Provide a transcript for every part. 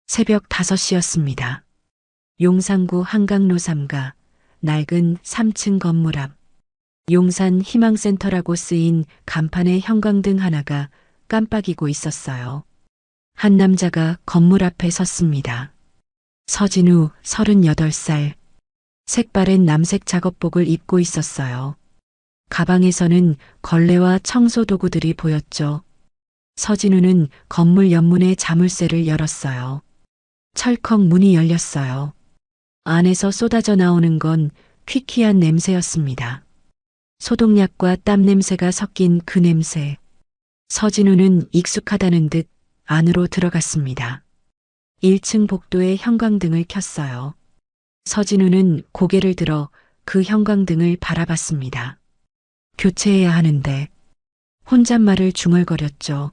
새벽 5시였습니다. 용산구 한강로 3가 낡은 3층 건물 앞 용산 희망센터라고 쓰인 간판의 형광등 하나가 깜빡이고 있었어요. 한 남자가 건물 앞에 섰습니다. 서진우 38살. 색바랜 남색 작업복을 입고 있었어요. 가방에서는 걸레와 청소 도구들이 보였죠. 서진우는 건물 옆문의 자물쇠를 열었어요. 철컥 문이 열렸어요. 안에서 쏟아져 나오는 건 퀴퀴한 냄새였습니다. 소독약과 땀 냄새가 섞인 그 냄새. 서진우는 익숙하다는 듯 안으로 들어갔습니다. 1층 복도에 형광등을 켰어요. 서진우는 고개를 들어 그 형광등을 바라봤습니다. 교체해야 하는데 혼잣말을 중얼거렸죠.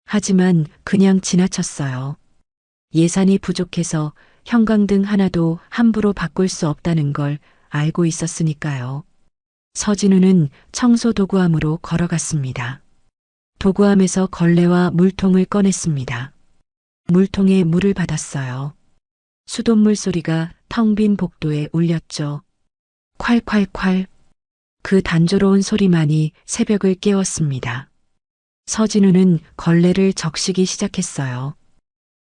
하지만 그냥 지나쳤어요. 예산이 부족해서 형광등 하나도 함부로 바꿀 수 없다는 걸 알고 있었으니까요. 서진우는 청소도구함으로 걸어갔습니다. 도구함에서 걸레와 물통을 꺼냈습니다. 물통에 물을 받았어요. 수돗물 소리가 텅 빈 복도에 울렸죠. 콸콸콸. 그 단조로운 소리만이 새벽을 깨웠습니다. 서진우는 걸레를 적시기 시작했어요.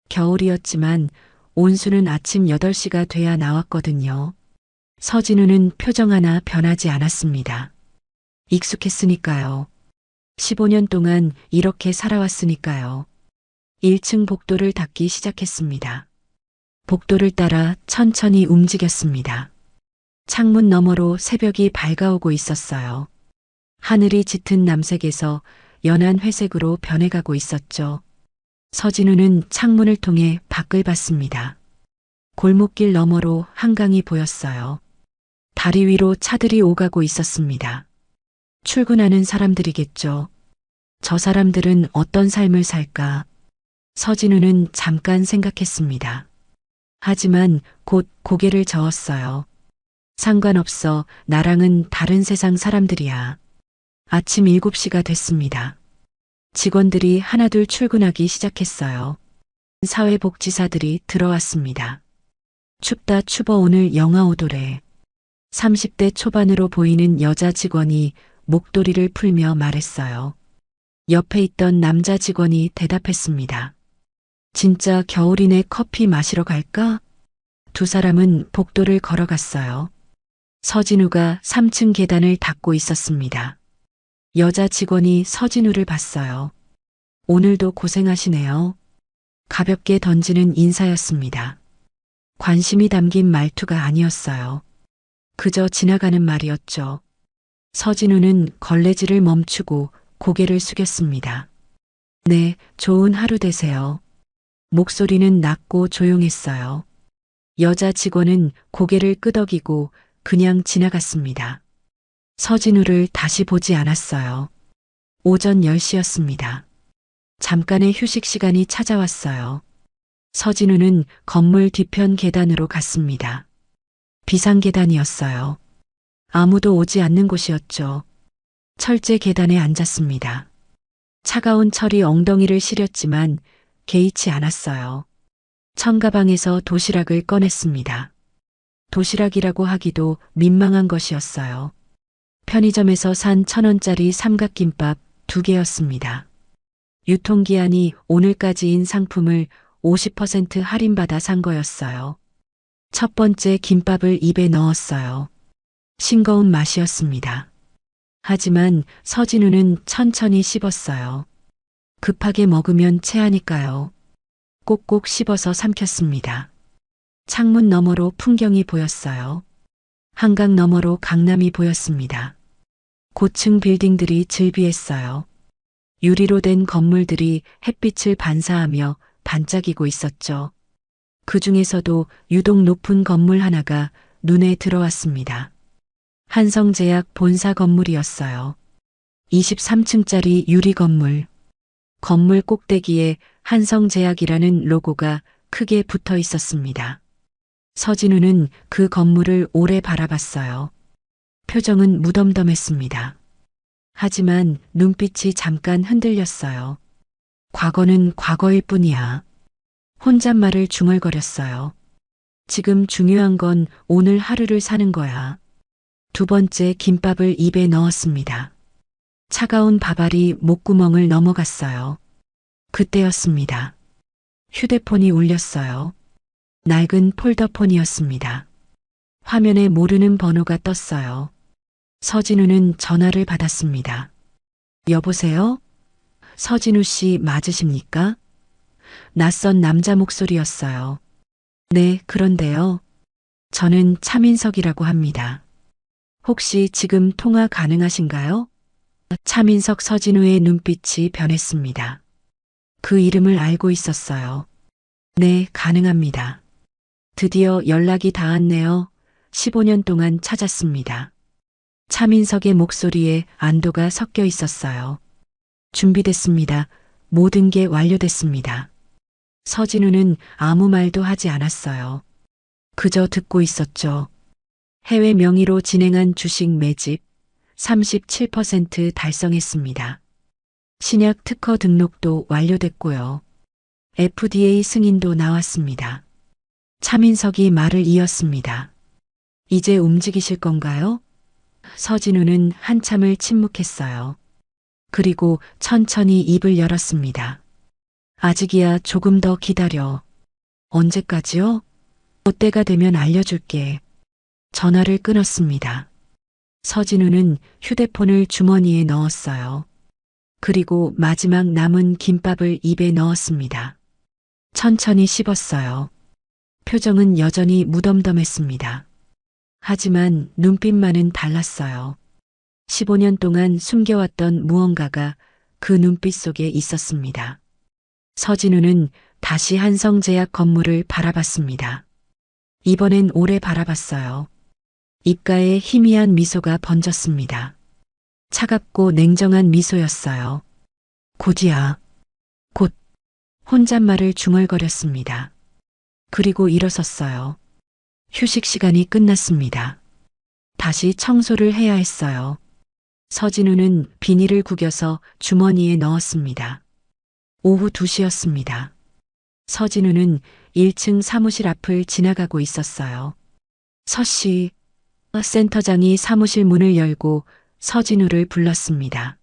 겨울이었지만 온수는 아침 8시가 돼야 나왔거든요. 서진우는 표정 하나 변하지 않았습니다. 익숙했으니까요. 15년 동안 이렇게 살아왔으니까요. 1층 복도를 닦기 시작했습니다. 복도를 따라 천천히 움직였습니다. 창문 너머로 새벽이 밝아오고 있었어요. 하늘이 짙은 남색에서 연한 회색으로 변해가고 있었죠. 서진우는 창문을 통해 밖을 봤습니다. 골목길 너머로 한강이 보였어요. 다리 위로 차들이 오가고 있었습니다. 출근하는 사람들이겠죠. 저 사람들은 어떤 삶을 살까? 서진우는 잠깐 생각했습니다. 하지만 곧 고개를 저었어요. 상관없어. 나랑은 다른 세상 사람들이야. 아침 7시가 됐습니다. 직원들이 하나둘 출근하기 시작했어요. 사회복지사들이 들어왔습니다. 춥다 추워 오늘 영하 5도래. 30대 초반으로 보이는 여자 직원이 목도리를 풀며 말했어요. 옆에 있던 남자 직원이 대답했습니다. 진짜 겨울이네. 커피 마시러 갈까? 두 사람은 복도를 걸어갔어요. 서진우가 3층 계단을 닦고 있었습니다. 여자 직원이 서진우를 봤어요. 오늘도 고생하시네요. 가볍게 던지는 인사였습니다. 관심이 담긴 말투가 아니었어요. 그저 지나가는 말이었죠. 서진우는 걸레질을 멈추고 고개를 숙였습니다. 네, 좋은 하루 되세요. 목소리는 낮고 조용했어요. 여자 직원은 고개를 끄덕이고 그냥 지나갔습니다. 서진우를 다시 보지 않았어요. 오전 10시였습니다. 잠깐의 휴식 시간이 찾아왔어요. 서진우는 건물 뒤편 계단으로 갔습니다. 비상계단이었어요. 아무도 오지 않는 곳이었죠. 철제 계단에 앉았습니다. 차가운 철이 엉덩이를 시렸지만 개의치 않았어요. 청가방에서 도시락을 꺼냈습니다. 도시락이라고 하기도 민망한 것이었어요. 편의점에서 산 1,000원짜리 삼각김밥 2개였습니다. 유통기한이 오늘까지인 상품을 50% 할인받아 산 거였어요. 첫 번째 김밥을 입에 넣었어요. 싱거운 맛이었습니다. 하지만 서진우는 천천히 씹었어요. 급하게 먹으면 체하니까요. 꼭꼭 씹어서 삼켰습니다. 창문 너머로 풍경이 보였어요. 한강 너머로 강남이 보였습니다. 고층 빌딩들이 즐비했어요. 유리로 된 건물들이 햇빛을 반사하며 반짝이고 있었죠. 그 중에서도 유독 높은 건물 하나가 눈에 들어왔습니다. 한성제약 본사 건물이었어요. 23층짜리 유리 건물. 건물 꼭대기에 한성제약이라는 로고가 크게 붙어 있었습니다. 서진우는 그 건물을 오래 바라봤어요. 표정은 무덤덤했습니다. 하지만 눈빛이 잠깐 흔들렸어요. 과거는 과거일 뿐이야. 혼잣말을 중얼거렸어요. 지금 중요한 건 오늘 하루를 사는 거야. 두 번째 김밥을 입에 넣었습니다. 차가운 밥알이 목구멍을 넘어갔어요. 그때였습니다. 휴대폰이 울렸어요. 낡은 폴더폰이었습니다. 화면에 모르는 번호가 떴어요. 서진우는 전화를 받았습니다. 여보세요? 서진우 씨 맞으십니까? 낯선 남자 목소리였어요. 네, 그런데요. 저는 차민석이라고 합니다. 혹시 지금 통화 가능하신가요? 차민석 서진우의 눈빛이 변했습니다. 그 이름을 알고 있었어요. 네, 가능합니다. 드디어 연락이 닿았네요. 15년 동안 찾았습니다. 차민석의 목소리에 안도가 섞여 있었어요. 준비됐습니다. 모든 게 완료됐습니다. 서진우는 아무 말도 하지 않았어요. 그저 듣고 있었죠. 해외 명의로 진행한 주식 매집 37% 달성했습니다. 신약 특허 등록도 완료됐고요. FDA 승인도 나왔습니다. 차민석이 말을 이었습니다. 이제 움직이실 건가요? 서진우는 한참을 침묵했어요. 그리고 천천히 입을 열었습니다. 아직이야, 조금 더 기다려. 언제까지요? 그때가 되면 알려줄게. 전화를 끊었습니다. 서진우는 휴대폰을 주머니에 넣었어요. 그리고 마지막 남은 김밥을 입에 넣었습니다. 천천히 씹었어요. 표정은 여전히 무덤덤했습니다. 하지만 눈빛만은 달랐어요. 15년 동안 숨겨왔던 무언가가 그 눈빛 속에 있었습니다. 서진우는 다시 한성제약 건물을 바라봤습니다. 이번엔 오래 바라봤어요. 입가에 희미한 미소가 번졌습니다. 차갑고 냉정한 미소였어요. 곧이야. 곧. 혼잣말을 중얼거렸습니다. 그리고 일어섰어요. 휴식 시간이 끝났습니다. 다시 청소를 해야 했어요. 서진우는 비닐을 구겨서 주머니에 넣었습니다. 오후 2시였습니다. 서진우는 1층 사무실 앞을 지나가고 있었어요. 서씨, 센터장이 사무실 문을 열고 서진우를 불렀습니다.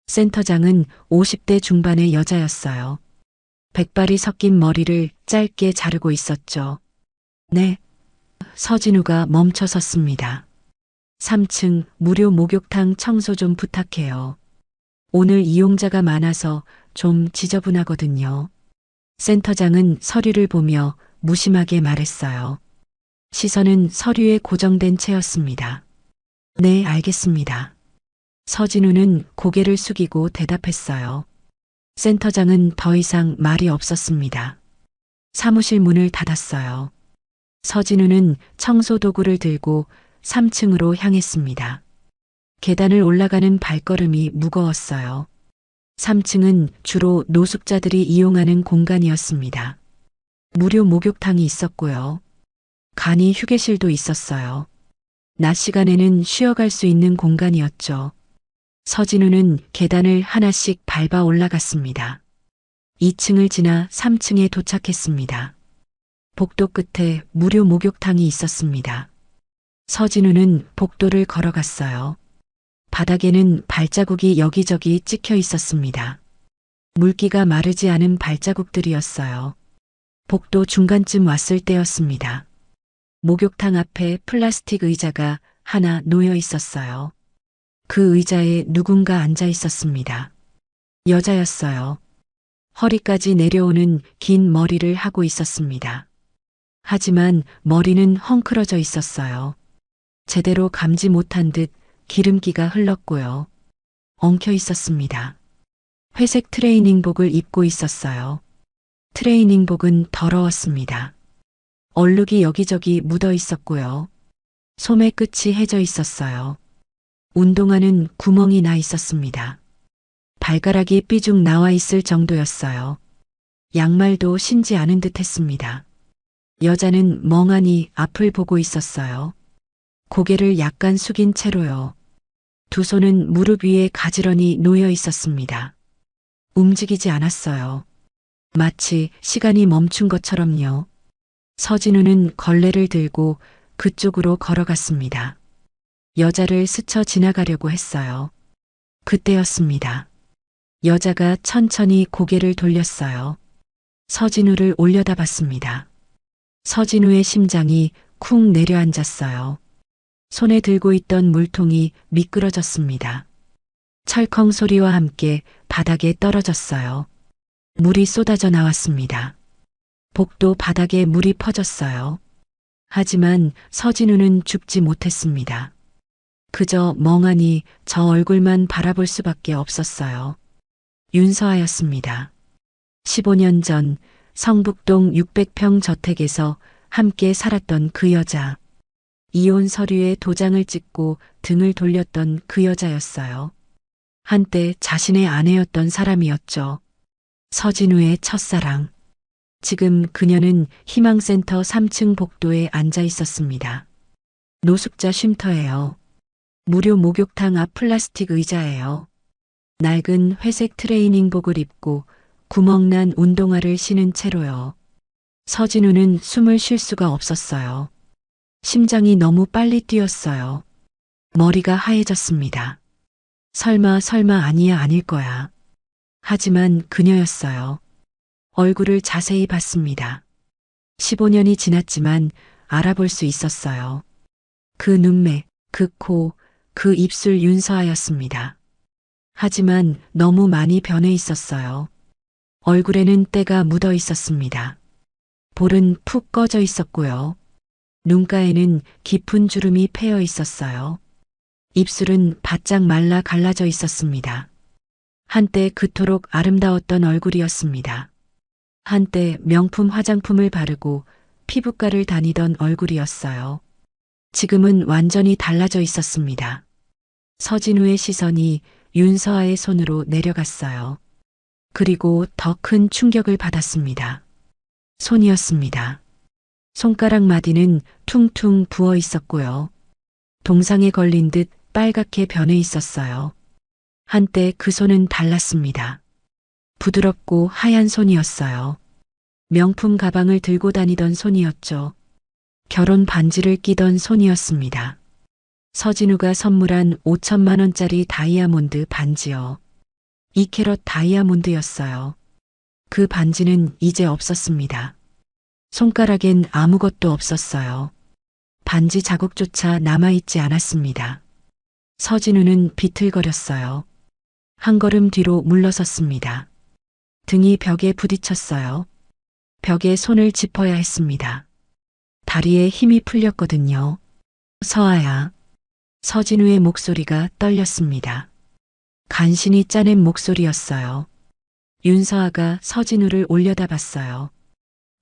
센터장은 50대 중반의 여자였어요. 백발이 섞인 머리를 짧게 자르고 있었죠. 네. 서진우가 멈춰 섰습니다. 3층 무료 목욕탕 청소 좀 부탁해요. 오늘 이용자가 많아서 좀 지저분하거든요. 센터장은 서류를 보며 무심하게 말했어요. 시선은 서류에 고정된 채였습니다. 네, 알겠습니다. 서진우는 고개를 숙이고 대답했어요. 센터장은 더 이상 말이 없었습니다. 사무실 문을 닫았어요. 서진우는 청소 도구를 들고 3층으로 향했습니다. 계단을 올라가는 발걸음이 무거웠어요. 3층은 주로 노숙자들이 이용하는 공간이었습니다. 무료 목욕탕이 있었고요. 간이 휴게실도 있었어요. 낮 시간에는 쉬어갈 수 있는 공간이었죠. 서진우는 계단을 하나씩 밟아 올라갔습니다. 2층을 지나 3층에 도착했습니다. 복도 끝에 무료 목욕탕이 있었습니다. 서진우는 복도를 걸어갔어요. 바닥에는 발자국이 여기저기 찍혀 있었습니다. 물기가 마르지 않은 발자국들이었어요. 복도 중간쯤 왔을 때였습니다. 목욕탕 앞에 플라스틱 의자가 하나 놓여 있었어요. 그 의자에 누군가 앉아 있었습니다. 여자였어요. 허리까지 내려오는 긴 머리를 하고 있었습니다. 하지만 머리는 헝클어져 있었어요. 제대로 감지 못한 듯 기름기가 흘렀고요. 엉켜 있었습니다. 회색 트레이닝복을 입고 있었어요. 트레이닝복은 더러웠습니다. 얼룩이 여기저기 묻어 있었고요. 소매 끝이 해져 있었어요. 운동화는 구멍이 나 있었습니다. 발가락이 삐죽 나와 있을 정도였어요. 양말도 신지 않은 듯 했습니다. 여자는 멍하니 앞을 보고 있었어요. 고개를 약간 숙인 채로요. 두 손은 무릎 위에 가지런히 놓여 있었습니다. 움직이지 않았어요. 마치 시간이 멈춘 것처럼요. 서진우는 걸레를 들고 그쪽으로 걸어갔습니다. 여자를 스쳐 지나가려고 했어요. 그때였습니다. 여자가 천천히 고개를 돌렸어요. 서진우를 올려다봤습니다. 서진우의 심장이 쿵 내려앉았어요. 손에 들고 있던 물통이 미끄러졌습니다. 철컹 소리와 함께 바닥에 떨어졌어요. 물이 쏟아져 나왔습니다. 복도 바닥에 물이 퍼졌어요. 하지만 서진우는 죽지 못했습니다. 그저 멍하니 저 얼굴만 바라볼 수밖에 없었어요. 윤서아였습니다. 15년 전 성북동 600평 저택에서 함께 살았던 그 여자. 이혼 서류에 도장을 찍고 등을 돌렸던 그 여자였어요. 한때 자신의 아내였던 사람이었죠. 서진우의 첫사랑. 지금 그녀는 희망센터 3층 복도에 앉아 있었습니다. 노숙자 쉼터예요. 무료 목욕탕 앞 플라스틱 의자예요. 낡은 회색 트레이닝복을 입고 구멍난 운동화를 신은 채로요. 서진우는 숨을 쉴 수가 없었어요. 심장이 너무 빨리 뛰었어요. 머리가 하얘졌습니다. 설마 아니야 아닐 거야. 하지만 그녀였어요. 얼굴을 자세히 봤습니다. 15년이 지났지만 알아볼 수 있었어요. 그 눈매, 그 코, 그 입술 윤서아였습니다. 하지만 너무 많이 변해 있었어요. 얼굴에는 때가 묻어 있었습니다. 볼은 푹 꺼져 있었고요. 눈가에는 깊은 주름이 패여 있었어요. 입술은 바짝 말라 갈라져 있었습니다. 한때 그토록 아름다웠던 얼굴이었습니다. 한때 명품 화장품을 바르고 피부과를 다니던 얼굴이었어요. 지금은 완전히 달라져 있었습니다. 서진우의 시선이 윤서아의 손으로 내려갔어요. 그리고 더 큰 충격을 받았습니다. 손이었습니다. 손가락 마디는 퉁퉁 부어 있었고요. 동상에 걸린 듯 빨갛게 변해 있었어요. 한때 그 손은 달랐습니다. 부드럽고 하얀 손이었어요. 명품 가방을 들고 다니던 손이었죠. 결혼 반지를 끼던 손이었습니다. 서진우가 선물한 5천만 원짜리 다이아몬드 반지요. 2캐럿 다이아몬드였어요. 그 반지는 이제 없었습니다. 손가락엔 아무것도 없었어요. 반지 자국조차 남아있지 않았습니다. 서진우는 비틀거렸어요. 한 걸음 뒤로 물러섰습니다. 등이 벽에 부딪혔어요. 벽에 손을 짚어야 했습니다. 다리에 힘이 풀렸거든요. 서아야. 서진우의 목소리가 떨렸습니다. 간신히 짜낸 목소리였어요. 윤서아가 서진우를 올려다봤어요.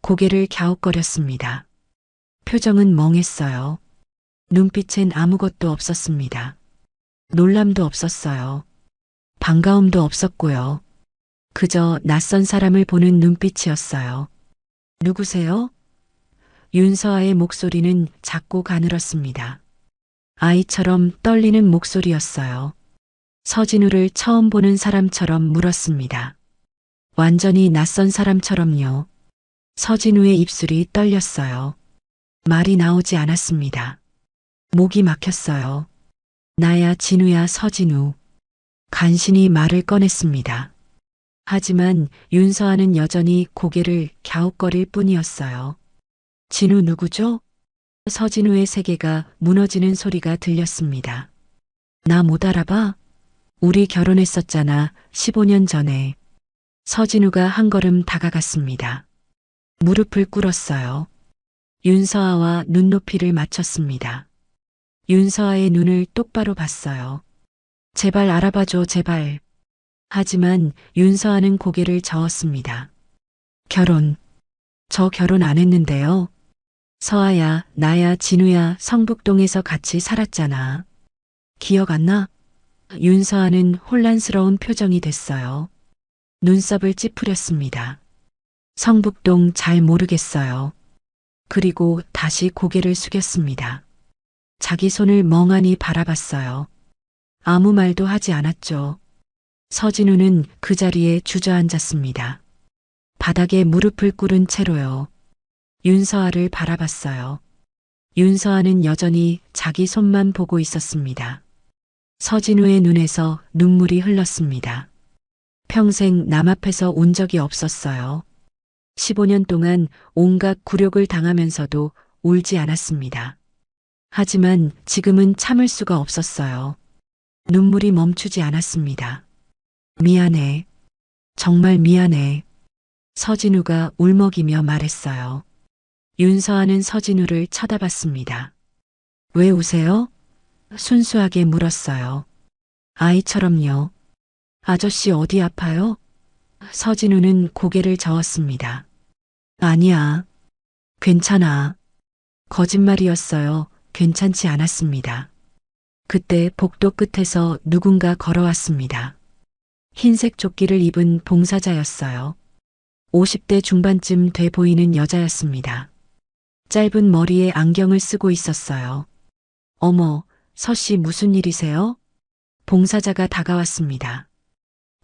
고개를 갸웃거렸습니다. 표정은 멍했어요. 눈빛엔 아무것도 없었습니다. 놀람도 없었어요. 반가움도 없었고요. 그저 낯선 사람을 보는 눈빛이었어요. 누구세요? 윤서아의 목소리는 작고 가늘었습니다. 아이처럼 떨리는 목소리였어요. 서진우를 처음 보는 사람처럼 물었습니다. 완전히 낯선 사람처럼요. 서진우의 입술이 떨렸어요. 말이 나오지 않았습니다. 목이 막혔어요. 나야 진우야 서진우. 간신히 말을 꺼냈습니다. 하지만 윤서아는 여전히 고개를 갸웃거릴 뿐이었어요. 진우 누구죠? 서진우의 세계가 무너지는 소리가 들렸습니다. 나 못 알아봐? 우리 결혼했었잖아, 15년 전에. 서진우가 한 걸음 다가갔습니다. 무릎을 꿇었어요. 윤서아와 눈높이를 맞췄습니다. 윤서아의 눈을 똑바로 봤어요. 제발 알아봐줘, 제발. 하지만 윤서아는 고개를 저었습니다. 결혼. 저 결혼 안 했는데요. 서아야, 나야, 진우야, 성북동에서 같이 살았잖아. 기억 안 나? 윤서아는 혼란스러운 표정이 됐어요. 눈썹을 찌푸렸습니다. 성북동 잘 모르겠어요. 그리고 다시 고개를 숙였습니다. 자기 손을 멍하니 바라봤어요. 아무 말도 하지 않았죠. 서진우는 그 자리에 주저앉았습니다. 바닥에 무릎을 꿇은 채로요. 윤서아를 바라봤어요. 윤서아는 여전히 자기 손만 보고 있었습니다. 서진우의 눈에서 눈물이 흘렀습니다. 평생 남 앞에서 운 적이 없었어요. 15년 동안 온갖 굴욕을 당하면서도 울지 않았습니다. 하지만 지금은 참을 수가 없었어요. 눈물이 멈추지 않았습니다. 미안해. 정말 미안해. 서진우가 울먹이며 말했어요. 윤서아는 서진우를 쳐다봤습니다. 왜 우세요? 순수하게 물었어요. 아이처럼요. 아저씨 어디 아파요? 서진우는 고개를 저었습니다. 아니야. 괜찮아. 거짓말이었어요. 괜찮지 않았습니다. 그때 복도 끝에서 누군가 걸어왔습니다. 흰색 조끼를 입은 봉사자였어요. 50대 중반쯤 돼 보이는 여자였습니다. 짧은 머리에 안경을 쓰고 있었어요. 어머, 서씨 무슨 일이세요? 봉사자가 다가왔습니다.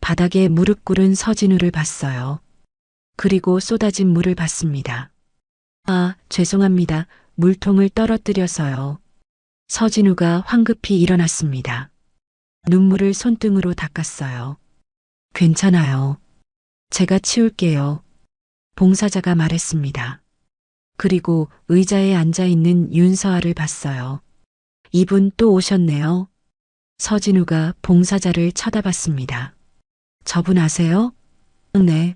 바닥에 무릎 꿇은 서진우를 봤어요. 그리고 쏟아진 물을 봤습니다. 아, 죄송합니다. 물통을 떨어뜨려서요. 서진우가 황급히 일어났습니다. 눈물을 손등으로 닦았어요. 괜찮아요. 제가 치울게요. 봉사자가 말했습니다. 그리고 의자에 앉아있는 윤서아를 봤어요. 이분 또 오셨네요. 서진우가 봉사자를 쳐다봤습니다. 저분 아세요? 네.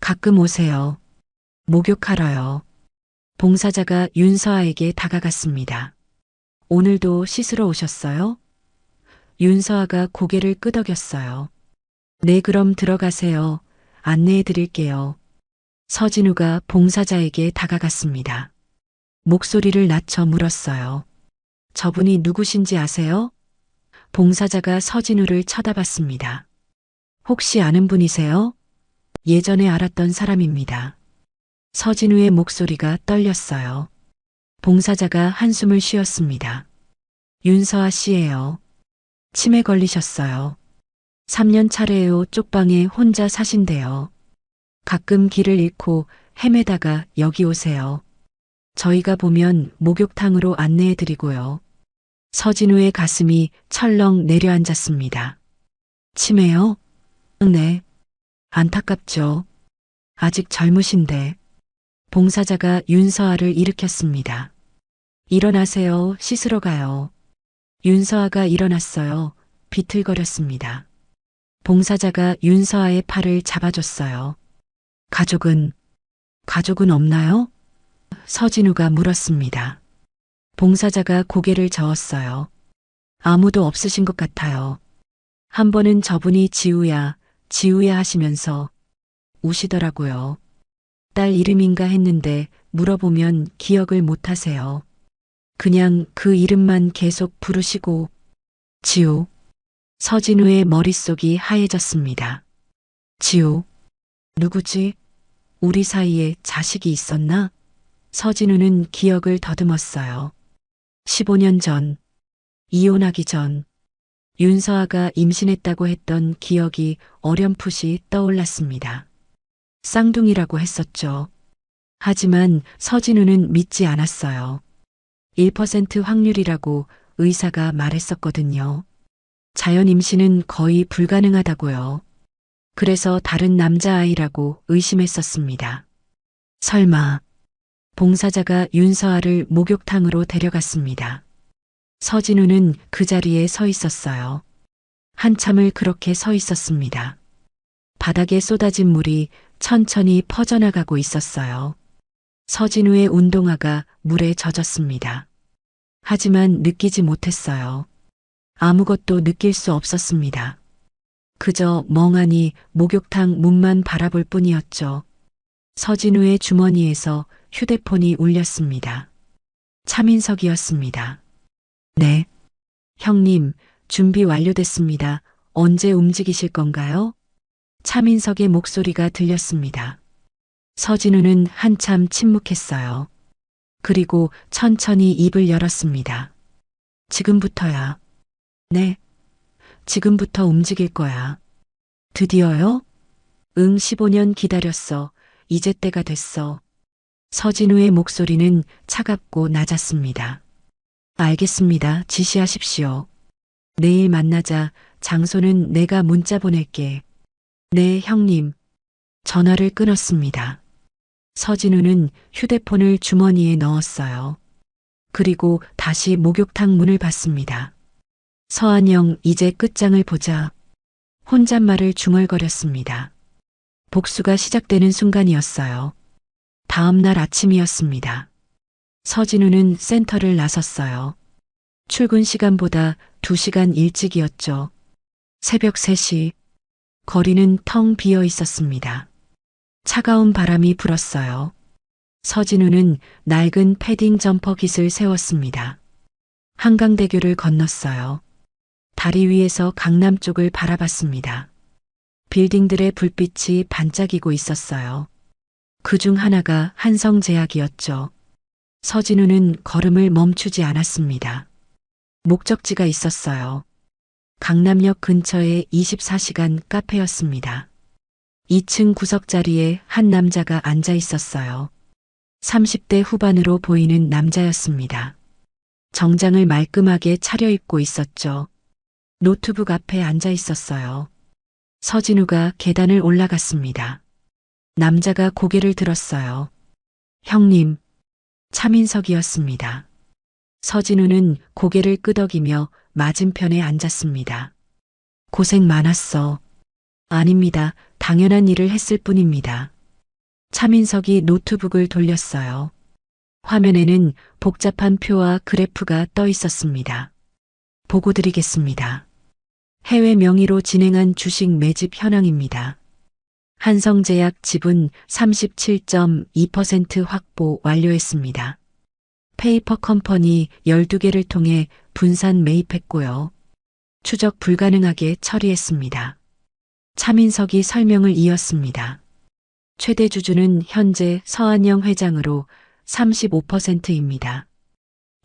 가끔 오세요. 목욕하러요. 봉사자가 윤서아에게 다가갔습니다. 오늘도 씻으러 오셨어요? 윤서아가 고개를 끄덕였어요. 네, 그럼 들어가세요. 안내해 드릴게요. 서진우가 봉사자에게 다가갔습니다. 목소리를 낮춰 물었어요. 저분이 누구신지 아세요? 봉사자가 서진우를 쳐다봤습니다. 혹시 아는 분이세요? 예전에 알았던 사람입니다. 서진우의 목소리가 떨렸어요. 봉사자가 한숨을 쉬었습니다. 윤서아 씨예요. 치매 걸리셨어요. 3년 차례예요. 쪽방에 혼자 사신대요. 가끔 길을 잃고 헤매다가 여기 오세요. 저희가 보면 목욕탕으로 안내해 드리고요. 서진우의 가슴이 철렁 내려앉았습니다. 치매요? 네. 안타깝죠. 아직 젊으신데. 봉사자가 윤서아를 일으켰습니다. 일어나세요. 씻으러 가요. 윤서아가 일어났어요. 비틀거렸습니다. 봉사자가 윤서아의 팔을 잡아줬어요. 가족은 없나요? 서진우가 물었습니다. 봉사자가 고개를 저었어요. 아무도 없으신 것 같아요. 한 번은 저분이 지우야 하시면서 우시더라고요. 딸 이름인가 했는데 물어보면 기억을 못 하세요. 그냥 그 이름만 계속 부르시고. 지우. 서진우의 머릿속이 하얘졌습니다. 지우. 누구지? 우리 사이에 자식이 있었나? 서진우는 기억을 더듬었어요. 15년 전, 이혼하기 전, 윤서아가 임신했다고 했던 기억이 어렴풋이 떠올랐습니다. 쌍둥이라고 했었죠. 하지만 서진우는 믿지 않았어요. 1% 확률이라고 의사가 말했었거든요. 자연 임신은 거의 불가능하다고요. 그래서 다른 남자아이라고 의심했었습니다. 설마. 봉사자가 윤서아를 목욕탕으로 데려갔습니다. 서진우는 그 자리에 서 있었어요. 한참을 그렇게 서 있었습니다. 바닥에 쏟아진 물이 천천히 퍼져나가고 있었어요. 서진우의 운동화가 물에 젖었습니다. 하지만 느끼지 못했어요. 아무것도 느낄 수 없었습니다. 그저 멍하니 목욕탕 문만 바라볼 뿐이었죠. 서진우의 주머니에서 휴대폰이 울렸습니다. 차민석이었습니다. 네. 형님, 준비 완료됐습니다. 언제 움직이실 건가요? 차민석의 목소리가 들렸습니다. 서진우는 한참 침묵했어요. 그리고 천천히 입을 열었습니다. 지금부터야. 네. 지금부터 움직일 거야. 드디어요? 응, 15년 기다렸어. 이제 때가 됐어. 서진우의 목소리는 차갑고 낮았습니다. 알겠습니다. 지시하십시오. 내일 만나자. 장소는 내가 문자 보낼게. 네, 형님. 전화를 끊었습니다. 서진우는 휴대폰을 주머니에 넣었어요. 그리고 다시 목욕탕 문을 봤습니다. 서한영, 이제 끝장을 보자. 혼잣말을 중얼거렸습니다. 복수가 시작되는 순간이었어요. 다음 날 아침이었습니다. 서진우는 센터를 나섰어요. 출근 시간보다 2시간 일찍이었죠. 새벽 3시. 거리는 텅 비어 있었습니다. 차가운 바람이 불었어요. 서진우는 낡은 패딩 점퍼 깃을 세웠습니다. 한강대교를 건넜어요. 다리 위에서 강남 쪽을 바라봤습니다. 빌딩들의 불빛이 반짝이고 있었어요. 그중 하나가 한성제약이었죠. 서진우는 걸음을 멈추지 않았습니다. 목적지가 있었어요. 강남역 근처의 24시간 카페였습니다. 2층 구석 자리에 한 남자가 앉아 있었어요. 30대 후반으로 보이는 남자였습니다. 정장을 말끔하게 차려입고 있었죠. 노트북 앞에 앉아 있었어요. 서진우가 계단을 올라갔습니다. 남자가 고개를 들었어요. 형님, 차민석이었습니다. 서진우는 고개를 끄덕이며 맞은편에 앉았습니다. 고생 많았어. 아닙니다. 당연한 일을 했을 뿐입니다. 차민석이 노트북을 돌렸어요. 화면에는 복잡한 표와 그래프가 떠 있었습니다. 보고 드리겠습니다. 해외 명의로 진행한 주식 매집 현황입니다. 한성제약 지분 37.2% 확보 완료했습니다. 페이퍼 컴퍼니 12개를 통해 분산 매입했고요. 추적 불가능하게 처리했습니다. 차민석이 설명을 이었습니다. 최대 주주는 현재 서한영 회장으로 35%입니다.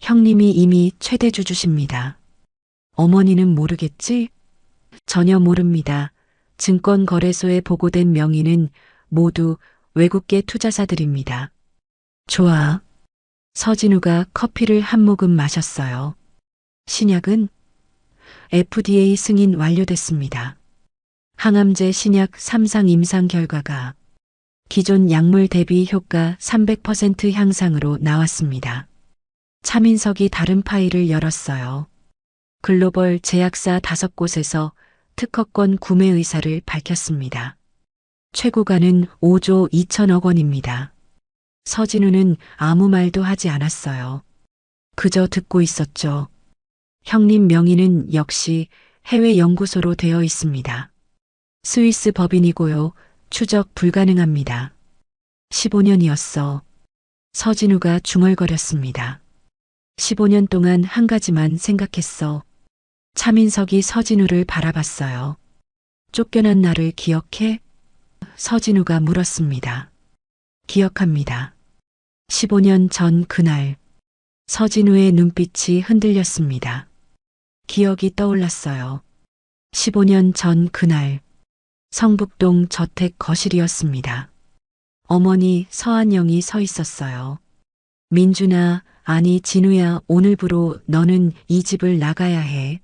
형님이 이미 최대 주주십니다. 어머니는 모르겠지? 전혀 모릅니다. 증권거래소에 보고된 명의는 모두 외국계 투자사들입니다. 좋아. 서진우가 커피를 한 모금 마셨어요. 신약은? FDA 승인 완료됐습니다. 항암제 신약 3상 임상 결과가 기존 약물 대비 효과 300% 향상으로 나왔습니다. 차민석이 다른 파일을 열었어요. 글로벌 제약사 5곳에서 특허권 구매 의사를 밝혔습니다. 최고가는 5조 2천억 원입니다. 서진우는 아무 말도 하지 않았어요. 그저 듣고 있었죠. 형님 명의는 역시 해외 연구소로 되어 있습니다. 스위스 법인이고요. 추적 불가능합니다. 15년이었어. 서진우가 중얼거렸습니다. 15년 동안 한 가지만 생각했어. 차민석이 서진우를 바라봤어요. 쫓겨난 나를 기억해? 서진우가 물었습니다. 기억합니다. 15년 전 그날 서진우의 눈빛이 흔들렸습니다. 기억이 떠올랐어요. 15년 전 그날 성북동 저택 거실이었습니다. 어머니 서한영이 서 있었어요. 민준아, 아니 진우야, 오늘부로 너는 이 집을 나가야 해.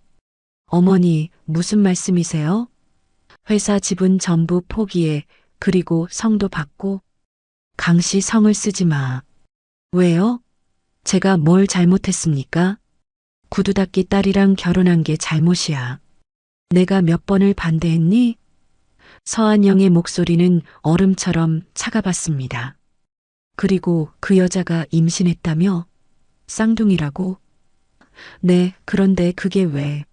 어머니, 무슨 말씀이세요? 회사 지분 전부 포기해. 그리고 성도 받고. 강씨 성을 쓰지 마. 왜요? 제가 뭘 잘못했습니까? 구두 닦기 딸이랑 결혼한 게 잘못이야. 내가 몇 번을 반대했니? 서한영의 목소리는 얼음처럼 차가봤습니다. 그리고 그 여자가 임신했다며? 쌍둥이라고? 네, 그런데 그게 왜?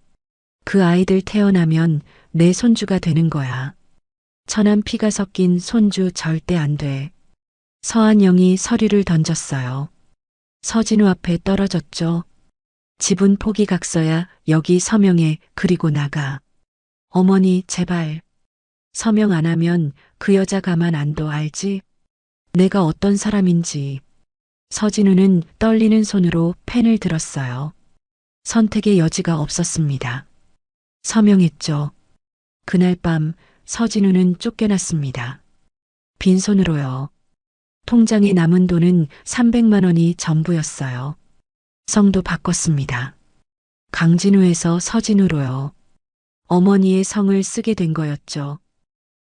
그 아이들 태어나면 내 손주가 되는 거야. 천한 피가 섞인 손주 절대 안 돼. 서한영이 서류를 던졌어요. 서진우 앞에 떨어졌죠. 지분 포기 각서야. 여기 서명해. 그리고 나가. 어머니, 제발. 서명 안 하면 그 여자 가만 안 둬, 알지? 내가 어떤 사람인지. 서진우는 떨리는 손으로 펜을 들었어요. 선택의 여지가 없었습니다. 서명했죠. 그날 밤 서진우는 쫓겨났습니다. 빈손으로요. 통장에 남은 돈은 300만 원이 전부였어요. 성도 바꿨습니다. 강진우에서 서진우로요. 어머니의 성을 쓰게 된 거였죠.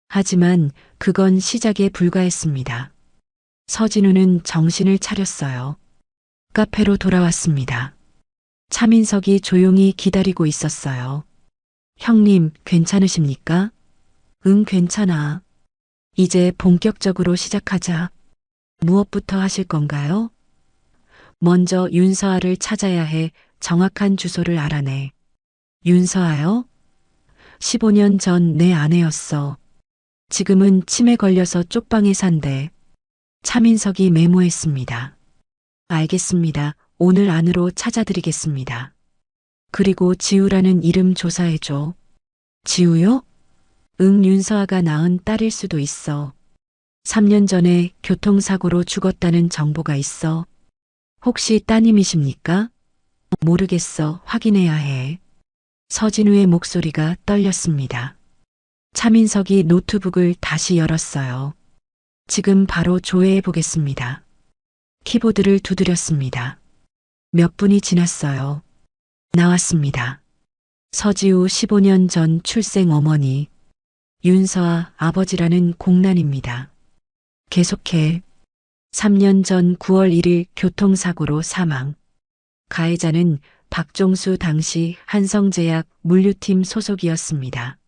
하지만 그건 시작에 불과했습니다. 서진우는 정신을 차렸어요. 카페로 돌아왔습니다. 차민석이 조용히 기다리고 있었어요. 형님, 괜찮으십니까? 응, 괜찮아. 이제 본격적으로 시작하자. 무엇부터 하실 건가요? 먼저 윤서아를 찾아야 해. 정확한 주소를 알아내. 윤서아요? 15년 전 내 아내였어. 지금은 치매 걸려서 쪽방에 산대. 차민석이 메모했습니다. 알겠습니다. 오늘 안으로 찾아드리겠습니다. 그리고 지우라는 이름 조사해줘. 지우요? 응, 윤서아가 낳은 딸일 수도 있어. 3년 전에 교통사고로 죽었다는 정보가 있어. 혹시 따님이십니까? 모르겠어. 확인해야 해. 서진우의 목소리가 떨렸습니다. 차민석이 노트북을 다시 열었어요. 지금 바로 조회해 보겠습니다. 키보드를 두드렸습니다. 몇 분이 지났어요. 나왔습니다. 서지우 15년 전 출생 어머니, 윤서아 아버지라는 공란입니다. 계속해. 3년 전 9월 1일 교통사고로 사망. 가해자는 박종수 당시 한성제약 물류팀 소속이었습니다.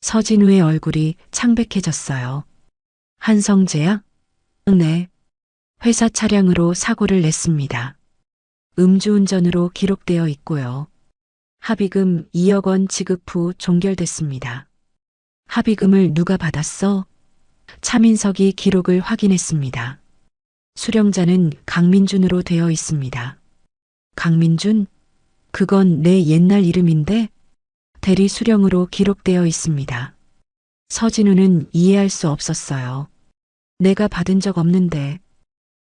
서진우의 얼굴이 창백해졌어요. 한성제약? 네. 회사 차량으로 사고를 냈습니다. 음주운전으로 기록되어 있고요. 합의금 2억 원 지급 후 종결됐습니다. 합의금을 누가 받았어? 차민석이 기록을 확인했습니다. 수령자는 강민준으로 되어 있습니다. 강민준? 그건 내 옛날 이름인데 대리 수령으로 기록되어 있습니다. 서진우는 이해할 수 없었어요. 내가 받은 적 없는데.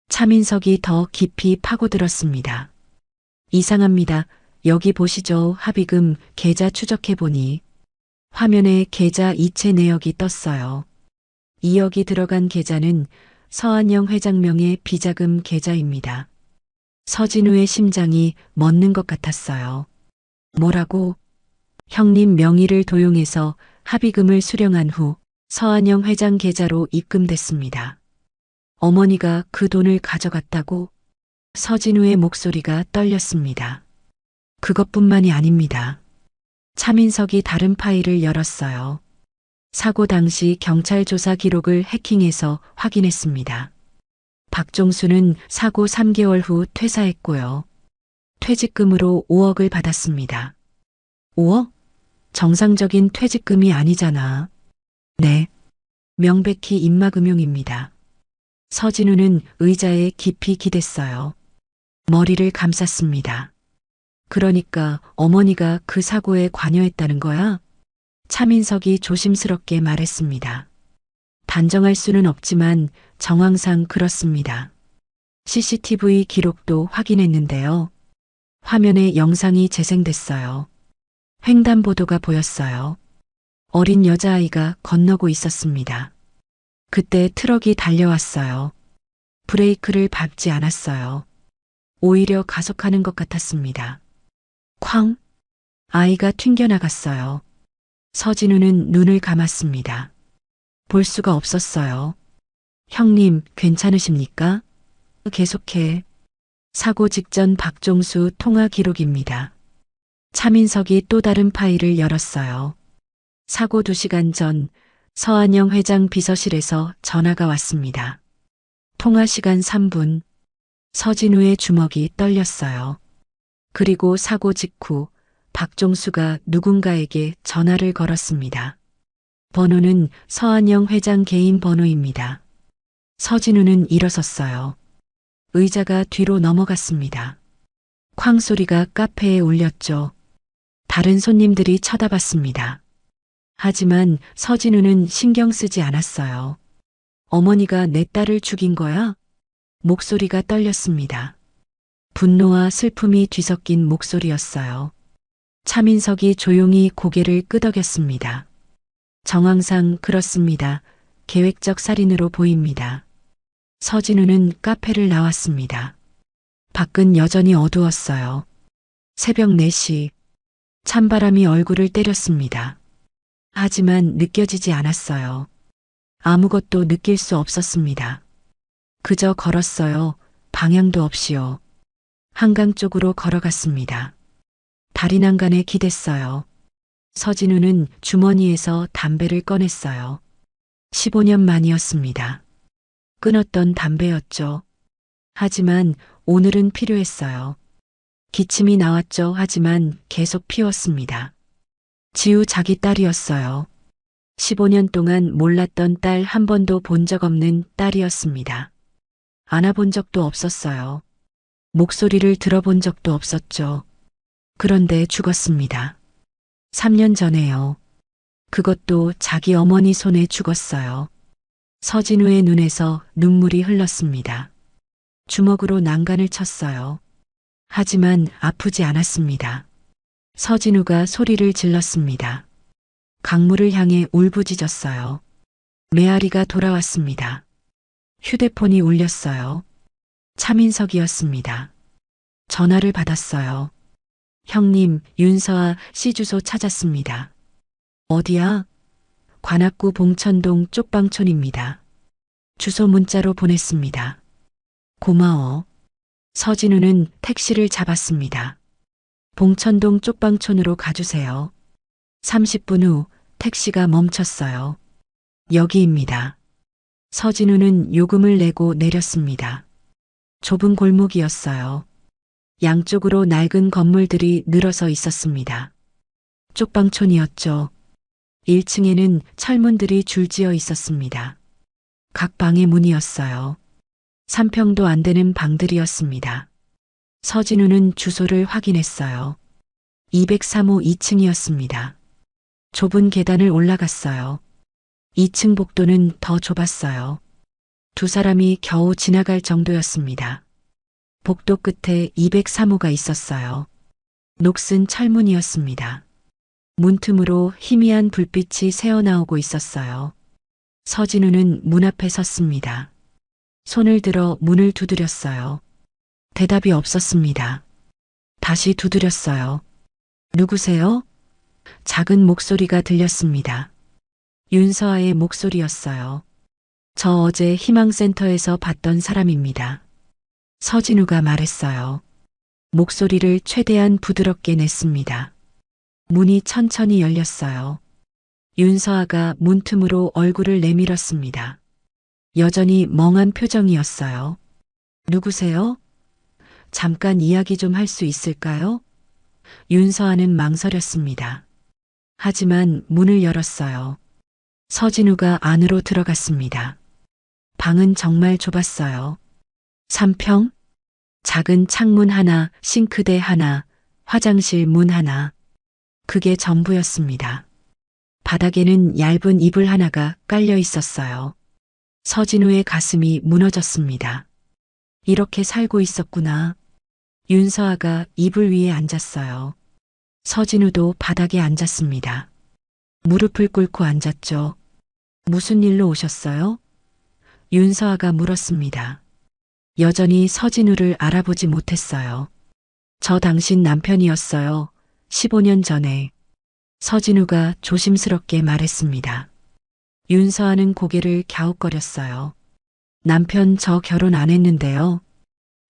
차민석이 더 깊이 파고들었습니다. 이상합니다. 여기 보시죠. 합의금 계좌 추적해보니 화면에 계좌 이체 내역이 떴어요. 2억이 들어간 계좌는 서한영 회장명의 비자금 계좌입니다. 서진우의 심장이 멎는 것 같았어요. 뭐라고? 형님 명의를 도용해서 합의금을 수령한 후 서한영 회장 계좌로 입금됐습니다. 어머니가 그 돈을 가져갔다고? 서진우의 목소리가 떨렸습니다. 그것뿐만이 아닙니다. 차민석이 다른 파일을 열었어요. 사고 당시 경찰 조사 기록을 해킹해서 확인했습니다. 박종수는 사고 3개월 후 퇴사했고요. 퇴직금으로 5억을 받았습니다. 5억? 정상적인 퇴직금이 아니잖아. 네. 명백히 입막음용입니다. 서진우는 의자에 깊이 기댔어요. 머리를 감쌌습니다. 그러니까 어머니가 그 사고에 관여했다는 거야? 차민석이 조심스럽게 말했습니다. 단정할 수는 없지만 정황상 그렇습니다. CCTV 기록도 확인했는데요. 화면에 영상이 재생됐어요. 횡단보도가 보였어요. 어린 여자아이가 건너고 있었습니다. 그때 트럭이 달려왔어요. 브레이크를 밟지 않았어요. 오히려 가속하는 것 같았습니다. 쾅! 아이가 튕겨나갔어요. 서진우는 눈을 감았습니다. 볼 수가 없었어요. 형님, 괜찮으십니까? 계속해. 사고 직전 박종수 통화 기록입니다. 차민석이 또 다른 파일을 열었어요. 사고 2시간 전 서한영 회장 비서실에서 전화가 왔습니다. 통화 시간 3분. 서진우의 주먹이 떨렸어요. 그리고 사고 직후 박종수가 누군가에게 전화를 걸었습니다. 번호는 서한영 회장 개인 번호입니다. 서진우는 일어섰어요. 의자가 뒤로 넘어갔습니다. 쾅 소리가 카페에 울렸죠. 다른 손님들이 쳐다봤습니다. 하지만 서진우는 신경 쓰지 않았어요. 어머니가 내 딸을 죽인 거야? 목소리가 떨렸습니다. 분노와 슬픔이 뒤섞인 목소리였어요. 차민석이 조용히 고개를 끄덕였습니다. 정황상 그렇습니다. 계획적 살인으로 보입니다. 서진우는 카페를 나왔습니다. 밖은 여전히 어두웠어요. 새벽 4시. 찬바람이 얼굴을 때렸습니다. 하지만 느껴지지 않았어요. 아무것도 느낄 수 없었습니다. 그저 걸었어요. 방향도 없이요. 한강 쪽으로 걸어갔습니다. 다리 난간에 기댔어요. 서진우는 주머니에서 담배를 꺼냈어요. 15년 만이었습니다. 끊었던 담배였죠. 하지만 오늘은 필요했어요. 기침이 나왔죠. 하지만 계속 피웠습니다. 지우 자기 딸이었어요. 15년 동안 몰랐던 딸 한 번도 본 적 없는 딸이었습니다. 안아본 적도 없었어요. 목소리를 들어본 적도 없었죠. 그런데 죽었습니다. 3년 전에요. 그것도 자기 어머니 손에 죽었어요. 서진우의 눈에서 눈물이 흘렀습니다. 주먹으로 난간을 쳤어요. 하지만 아프지 않았습니다. 서진우가 소리를 질렀습니다. 강물을 향해 울부짖었어요. 메아리가 돌아왔습니다. 휴대폰이 울렸어요. 차민석이었습니다. 전화를 받았어요. 형님, 윤서아 씨 주소 찾았습니다. 어디야? 관악구 봉천동 쪽방촌입니다. 주소 문자로 보냈습니다. 고마워. 서진우는 택시를 잡았습니다. 봉천동 쪽방촌으로 가주세요. 30분 후 택시가 멈췄어요. 여기입니다. 서진우는 요금을 내고 내렸습니다. 좁은 골목이었어요. 양쪽으로 낡은 건물들이 늘어서 있었습니다. 쪽방촌이었죠. 1층에는 철문들이 줄지어 있었습니다. 각 방의 문이었어요. 3평도 안 되는 방들이었습니다. 서진우는 주소를 확인했어요. 203호 2층이었습니다. 좁은 계단을 올라갔어요. 2층 복도는 더 좁았어요. 두 사람이 겨우 지나갈 정도였습니다. 복도 끝에 203호가 있었어요. 녹슨 철문이었습니다. 문틈으로 희미한 불빛이 새어나오고 있었어요. 서진우는 문 앞에 섰습니다. 손을 들어 문을 두드렸어요. 대답이 없었습니다. 다시 두드렸어요. 누구세요? 작은 목소리가 들렸습니다. 윤서아의 목소리였어요. 저 어제 희망센터에서 봤던 사람입니다. 서진우가 말했어요. 목소리를 최대한 부드럽게 냈습니다. 문이 천천히 열렸어요. 윤서아가 문틈으로 얼굴을 내밀었습니다. 여전히 멍한 표정이었어요. 누구세요? 잠깐 이야기 좀 할 수 있을까요? 윤서아는 망설였습니다. 하지만 문을 열었어요. 서진우가 안으로 들어갔습니다. 방은 정말 좁았어요. 3평? 작은 창문 하나, 싱크대 하나, 화장실 문 하나. 그게 전부였습니다. 바닥에는 얇은 이불 하나가 깔려 있었어요. 서진우의 가슴이 무너졌습니다. 이렇게 살고 있었구나. 윤서아가 이불 위에 앉았어요. 서진우도 바닥에 앉았습니다. 무릎을 꿇고 앉았죠. 무슨 일로 오셨어요? 윤서아가 물었습니다. 여전히 서진우를 알아보지 못했어요. 저 당신 남편이었어요. 15년 전에. 서진우가 조심스럽게 말했습니다. 윤서아는 고개를 갸웃거렸어요. 남편 저 결혼 안 했는데요.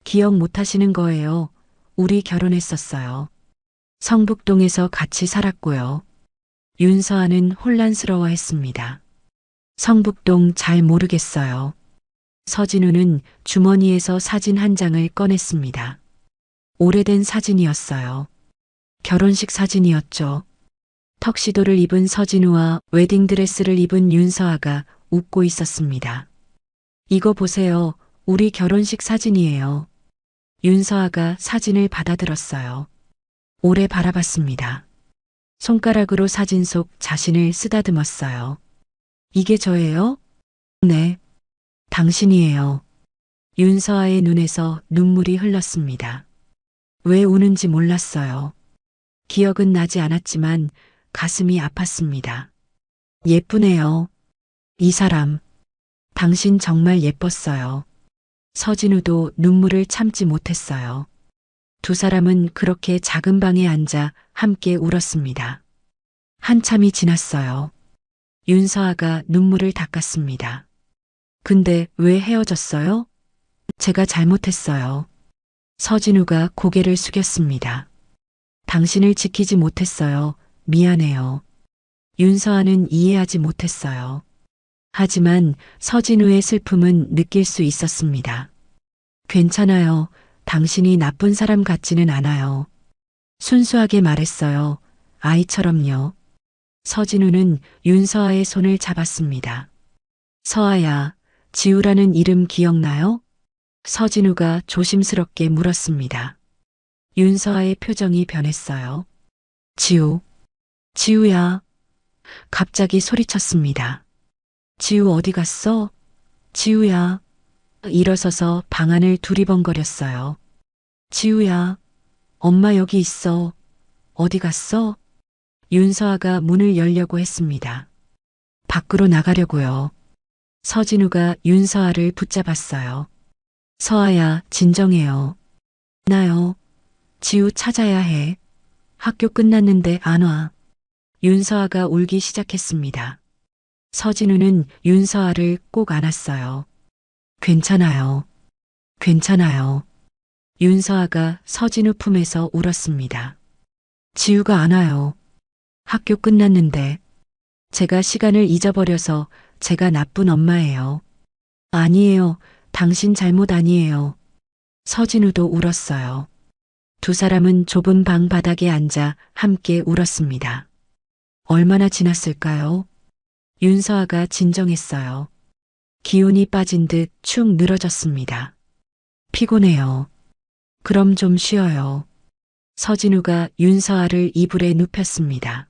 기억 못 하시는 거예요. 우리 결혼했었어요. 성북동에서 같이 살았고요. 윤서아는 혼란스러워했습니다. 성북동 잘 모르겠어요. 서진우는 주머니에서 사진 한 장을 꺼냈습니다. 오래된 사진이었어요. 결혼식 사진이었죠. 턱시도를 입은 서진우와 웨딩드레스를 입은 윤서아가 웃고 있었습니다. 이거 보세요. 우리 결혼식 사진이에요. 윤서아가 사진을 받아들었어요. 오래 바라봤습니다. 손가락으로 사진 속 자신을 쓰다듬었어요. 이게 저예요? 네. 당신이에요. 윤서아의 눈에서 눈물이 흘렀습니다. 왜 우는지 몰랐어요. 기억은 나지 않았지만 가슴이 아팠습니다. 예쁘네요. 이 사람. 당신 정말 예뻤어요. 서진우도 눈물을 참지 못했어요. 두 사람은 그렇게 작은 방에 앉아 함께 울었습니다. 한참이 지났어요. 윤서아가 눈물을 닦았습니다. 근데 왜 헤어졌어요? 제가 잘못했어요. 서진우가 고개를 숙였습니다. 당신을 지키지 못했어요. 미안해요. 윤서아는 이해하지 못했어요. 하지만 서진우의 슬픔은 느낄 수 있었습니다. 괜찮아요. 당신이 나쁜 사람 같지는 않아요. 순수하게 말했어요. 아이처럼요. 서진우는 윤서아의 손을 잡았습니다. 서아야, 지우라는 이름 기억나요? 서진우가 조심스럽게 물었습니다. 윤서아의 표정이 변했어요. 지우, 지우야. 갑자기 소리쳤습니다. 지우 어디 갔어? 지우야. 일어서서 방 안을 두리번거렸어요. 지우야, 엄마 여기 있어. 어디 갔어? 윤서아가 문을 열려고 했습니다. 밖으로 나가려고요. 서진우가 윤서아를 붙잡았어요. 서아야, 진정해요. 나요. 지우 찾아야 해. 학교 끝났는데 안 와. 윤서아가 울기 시작했습니다. 서진우는 윤서아를 꼭 안았어요. 괜찮아요. 괜찮아요. 윤서아가 서진우 품에서 울었습니다. 지우가 안 와요. 학교 끝났는데 제가 시간을 잊어버려서 제가 나쁜 엄마예요. 아니에요. 당신 잘못 아니에요. 서진우도 울었어요. 두 사람은 좁은 방 바닥에 앉아 함께 울었습니다. 얼마나 지났을까요? 윤서아가 진정했어요. 기운이 빠진 듯 축 늘어졌습니다. 피곤해요. 그럼 좀 쉬어요. 서진우가 윤서아를 이불에 눕혔습니다.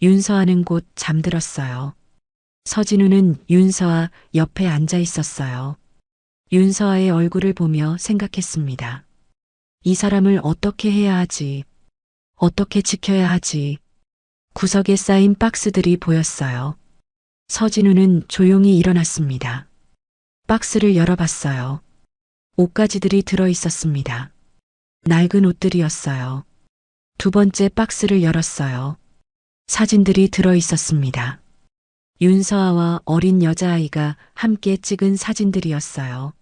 윤서아는 곧 잠들었어요. 서진우는 윤서아 옆에 앉아 있었어요. 윤서아의 얼굴을 보며 생각했습니다. 이 사람을 어떻게 해야 하지? 어떻게 지켜야 하지? 구석에 쌓인 박스들이 보였어요. 서진우는 조용히 일어났습니다. 박스를 열어봤어요. 옷가지들이 들어 있었습니다. 낡은 옷들이었어요. 두 번째 박스를 열었어요. 사진들이 들어 있었습니다. 윤서아와 어린 여자아이가 함께 찍은 사진들이었어요.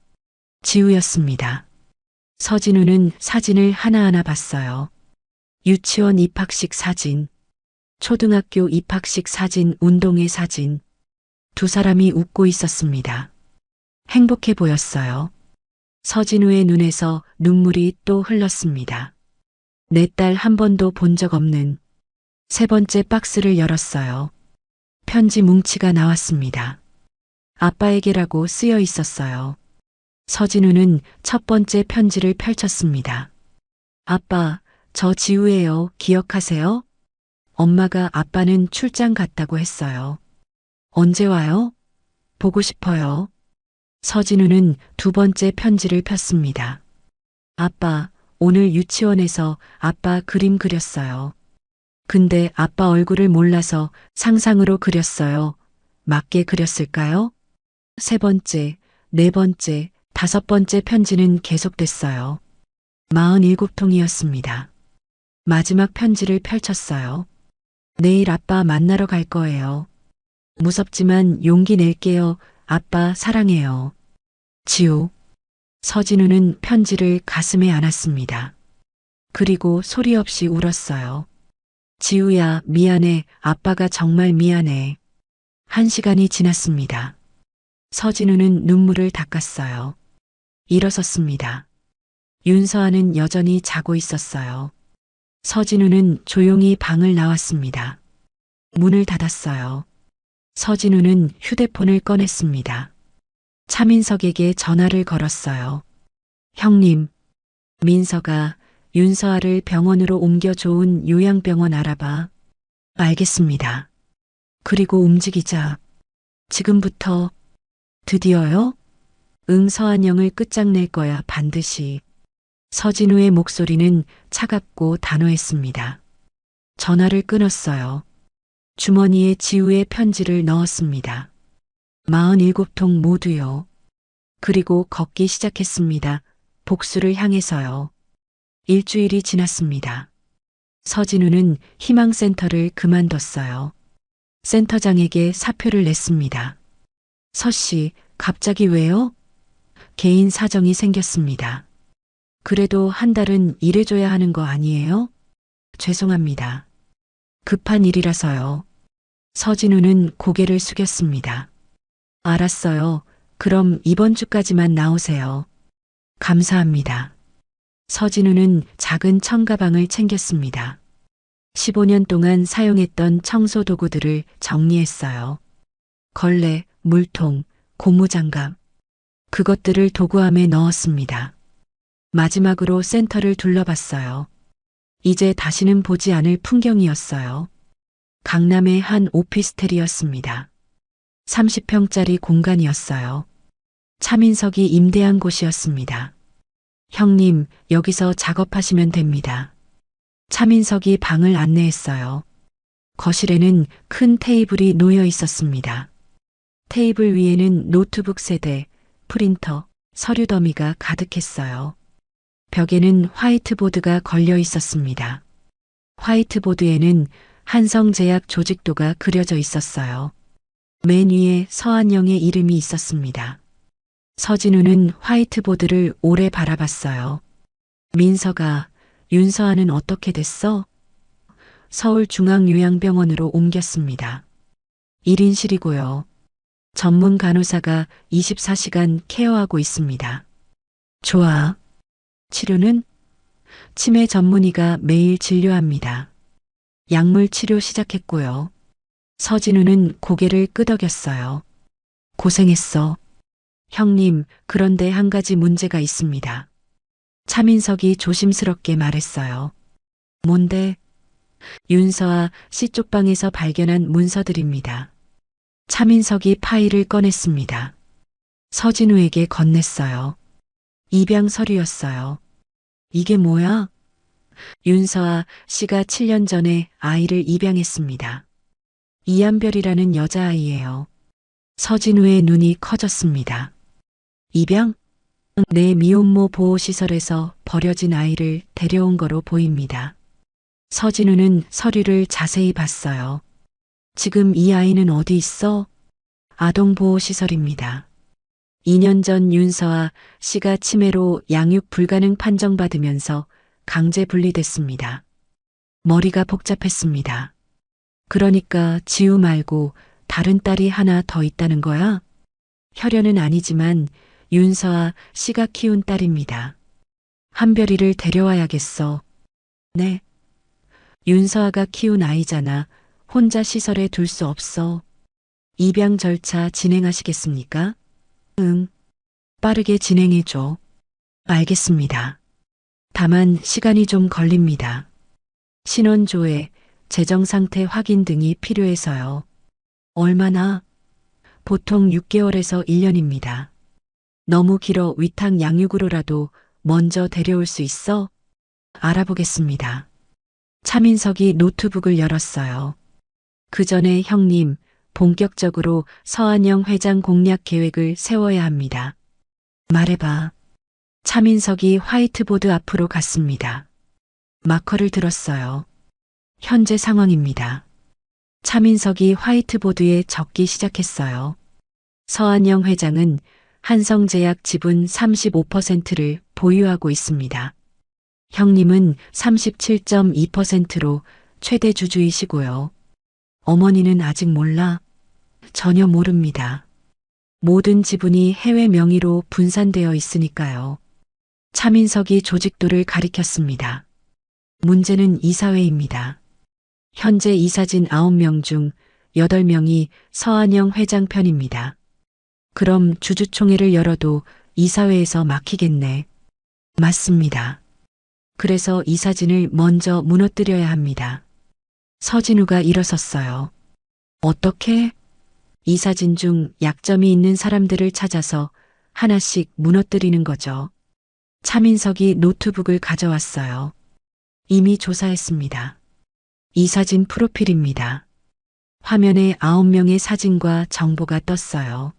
지우였습니다. 서진우는 사진을 하나하나 봤어요. 유치원 입학식 사진, 초등학교 입학식 사진, 운동회 사진. 두 사람이 웃고 있었습니다. 행복해 보였어요. 서진우의 눈에서 눈물이 또 흘렀습니다. 내 딸 한 번도 본 적 없는. 세 번째 박스를 열었어요. 편지 뭉치가 나왔습니다. 아빠에게라고 쓰여 있었어요. 서진우는 첫 번째 편지를 펼쳤습니다. 아빠, 저 지우예요. 기억하세요? 엄마가 아빠는 출장 갔다고 했어요. 언제 와요? 보고 싶어요. 서진우는 두 번째 편지를 폈습니다. 아빠, 오늘 유치원에서 아빠 그림 그렸어요. 근데 아빠 얼굴을 몰라서 상상으로 그렸어요. 맞게 그렸을까요? 세 번째, 네 번째, 다섯 번째 편지는 계속됐어요. 47통이었습니다. 마지막 편지를 펼쳤어요. 내일 아빠 만나러 갈 거예요. 무섭지만 용기 낼게요. 아빠 사랑해요. 지우. 서진우는 편지를 가슴에 안았습니다. 그리고 소리 없이 울었어요. 지우야, 미안해. 아빠가 정말 미안해. 1시간이 지났습니다. 서진우는 눈물을 닦았어요. 일어섰습니다. 윤서아는 여전히 자고 있었어요. 서진우는 조용히 방을 나왔습니다. 문을 닫았어요. 서진우는 휴대폰을 꺼냈습니다. 차민석에게 전화를 걸었어요. 형님, 민서가 윤서아를 병원으로 옮겨 좋은 요양병원 알아봐. 알겠습니다. 그리고 움직이자. 지금부터. 드디어요? 응, 서한영을 끝장낼 거야, 반드시. 서진우의 목소리는 차갑고 단호했습니다. 전화를 끊었어요. 주머니에 지우의 편지를 넣었습니다. 47통 모두요. 그리고 걷기 시작했습니다. 복수를 향해서요. 일주일이 지났습니다. 서진우는 희망센터를 그만뒀어요. 센터장에게 사표를 냈습니다. 서 씨, 갑자기 왜요? 개인 사정이 생겼습니다. 그래도 한 달은 일해줘야 하는 거 아니에요? 죄송합니다. 급한 일이라서요. 서진우는 고개를 숙였습니다. 알았어요. 그럼 이번 주까지만 나오세요. 감사합니다. 서진우는 작은 청가방을 챙겼습니다. 15년 동안 사용했던 청소 도구들을 정리했어요. 걸레, 물통, 고무장갑. 그것들을 도구함에 넣었습니다. 마지막으로 센터를 둘러봤어요. 이제 다시는 보지 않을 풍경이었어요. 강남의 한 오피스텔이었습니다. 30평짜리 공간이었어요. 차민석이 임대한 곳이었습니다. 형님, 여기서 작업하시면 됩니다. 차민석이 방을 안내했어요. 거실에는 큰 테이블이 놓여 있었습니다. 테이블 위에는 노트북 세대, 프린터, 서류 더미가 가득했어요. 벽에는 화이트보드가 걸려 있었습니다. 화이트보드에는 한성제약 조직도가 그려져 있었어요. 맨 위에 서한영의 이름이 있었습니다. 서진우는 화이트보드를 오래 바라봤어요. 민서가, 윤서아는 어떻게 됐어? 서울중앙요양병원으로 옮겼습니다. 1인실이고요. 전문 간호사가 24시간 케어하고 있습니다. 좋아. 치료는? 치매 전문의가 매일 진료합니다. 약물 치료 시작했고요. 서진우는 고개를 끄덕였어요. 고생했어. 형님, 그런데 한 가지 문제가 있습니다. 차민석이 조심스럽게 말했어요. 뭔데? 윤서아 씨 쪽방에서 발견한 문서들입니다. 차민석이 파일을 꺼냈습니다. 서진우에게 건넸어요. 입양 서류였어요. 이게 뭐야? 윤서아 씨가 7년 전에 아이를 입양했습니다. 이한별이라는 여자아이예요. 서진우의 눈이 커졌습니다. 입양? 내 미혼모 보호시설에서 버려진 아이를 데려온 거로 보입니다. 서진우는 서류를 자세히 봤어요. 지금 이 아이는 어디 있어? 아동보호시설입니다. 2년 전 윤서아 씨가 치매로 양육 불가능 판정받으면서 강제 분리됐습니다. 머리가 복잡했습니다. 그러니까 지우 말고 다른 딸이 하나 더 있다는 거야? 혈연은 아니지만 윤서아 씨가 키운 딸입니다. 한별이를 데려와야겠어. 네. 윤서아가 키운 아이잖아. 혼자 시설에 둘 수 없어. 입양 절차 진행하시겠습니까? 응. 빠르게 진행해줘. 알겠습니다. 다만 시간이 좀 걸립니다. 신원 조회, 재정 상태 확인 등이 필요해서요. 얼마나? 보통 6개월에서 1년입니다. 너무 길어 위탁 양육으로라도 먼저 데려올 수 있어? 알아보겠습니다. 차민석이 노트북을 열었어요. 그 전에 형님, 본격적으로 서한영 회장 공략 계획을 세워야 합니다. 말해봐. 차민석이 화이트보드 앞으로 갔습니다. 마커를 들었어요. 현재 상황입니다. 차민석이 화이트보드에 적기 시작했어요. 서한영 회장은 한성제약 지분 35%를 보유하고 있습니다. 형님은 37.2%로 최대 주주이시고요. 어머니는 아직 몰라? 전혀 모릅니다. 모든 지분이 해외 명의로 분산되어 있으니까요. 차민석이 조직도를 가리켰습니다. 문제는 이사회입니다. 현재 이사진 9명 중 8명이 서한영 회장 편입니다. 그럼 주주총회를 열어도 이사회에서 막히겠네. 맞습니다. 그래서 이사진을 먼저 무너뜨려야 합니다. 서진우가 일어섰어요. 어떻게? 이사진 중 약점이 있는 사람들을 찾아서 하나씩 무너뜨리는 거죠. 차민석이 노트북을 가져왔어요. 이미 조사했습니다. 이사진 프로필입니다. 화면에 9명의 사진과 정보가 떴어요.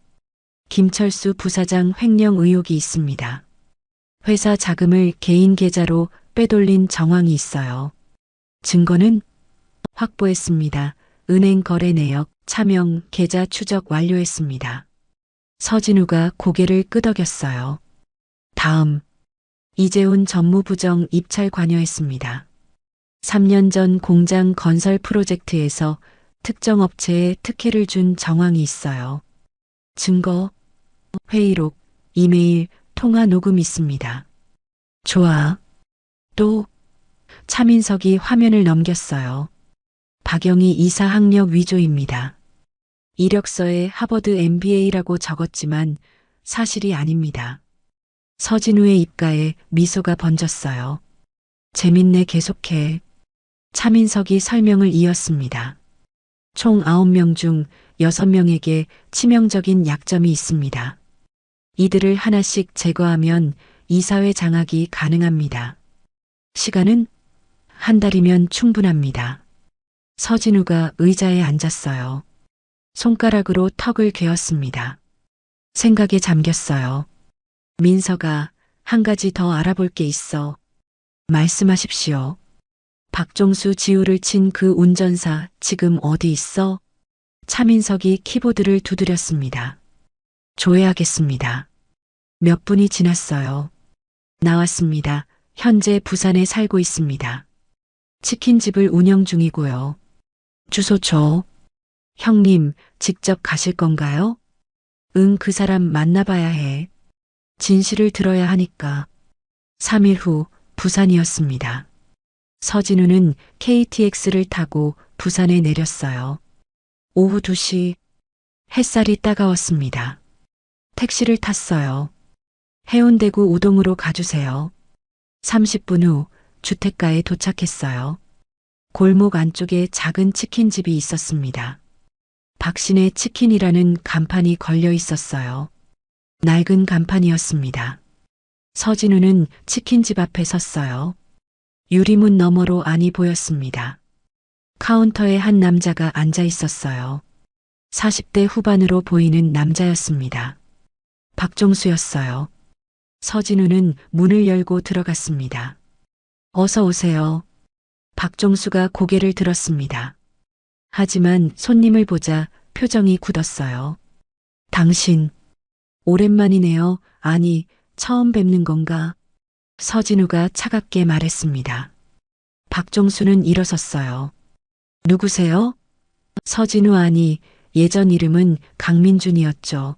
김철수 부사장 횡령 의혹이 있습니다. 회사 자금을 개인 계좌로 빼돌린 정황이 있어요. 증거는 확보했습니다. 은행 거래 내역, 차명, 계좌 추적 완료했습니다. 서진우가 고개를 끄덕였어요. 다음, 이재훈 전무부정 입찰 관여했습니다. 3년 전 공장 건설 프로젝트에서 특정 업체에 특혜를 준 정황이 있어요. 증거, 회의록, 이메일, 통화 녹음 있습니다. 좋아. 또, 차민석이 화면을 넘겼어요. 박영희 이사 학력 위조입니다. 이력서에 하버드 MBA라고 적었지만 사실이 아닙니다. 서진우의 입가에 미소가 번졌어요. 재밌네, 계속해. 차민석이 설명을 이었습니다. 총 9명 중 6명에게 치명적인 약점이 있습니다. 이들을 하나씩 제거하면 이사회 장악이 가능합니다. 시간은 한 달이면 충분합니다. 서진우가 의자에 앉았어요. 손가락으로 턱을 괴었습니다. 생각에 잠겼어요. 민서가 한 가지 더 알아볼 게 있어. 말씀하십시오. 박종수 지우를 친 그 운전사 지금 어디 있어? 차민석이 키보드를 두드렸습니다. 조회하겠습니다. 몇 분이 지났어요. 나왔습니다. 현재 부산에 살고 있습니다. 치킨집을 운영 중이고요. 주소 줘. 형님, 직접 가실 건가요? 응, 그 사람 만나봐야 해. 진실을 들어야 하니까. 3일 후 부산이었습니다. 서진우는 KTX를 타고 부산에 내렸어요. 오후 2시, 햇살이 따가웠습니다. 택시를 탔어요. 해운대구 우동으로 가주세요. 30분 후 주택가에 도착했어요. 골목 안쪽에 작은 치킨집이 있었습니다. 박신의 치킨이라는 간판이 걸려 있었어요. 낡은 간판이었습니다. 서진우는 치킨집 앞에 섰어요. 유리문 너머로 안이 보였습니다. 카운터에 한 남자가 앉아 있었어요. 40대 후반으로 보이는 남자였습니다. 박종수였어요. 서진우는 문을 열고 들어갔습니다. 어서 오세요. 박종수가 고개를 들었습니다. 하지만 손님을 보자 표정이 굳었어요. 당신, 오랜만이네요. 아니, 처음 뵙는 건가? 서진우가 차갑게 말했습니다. 박종수는 일어섰어요. 누구세요? 서진우 아니, 예전 이름은 강민준이었죠.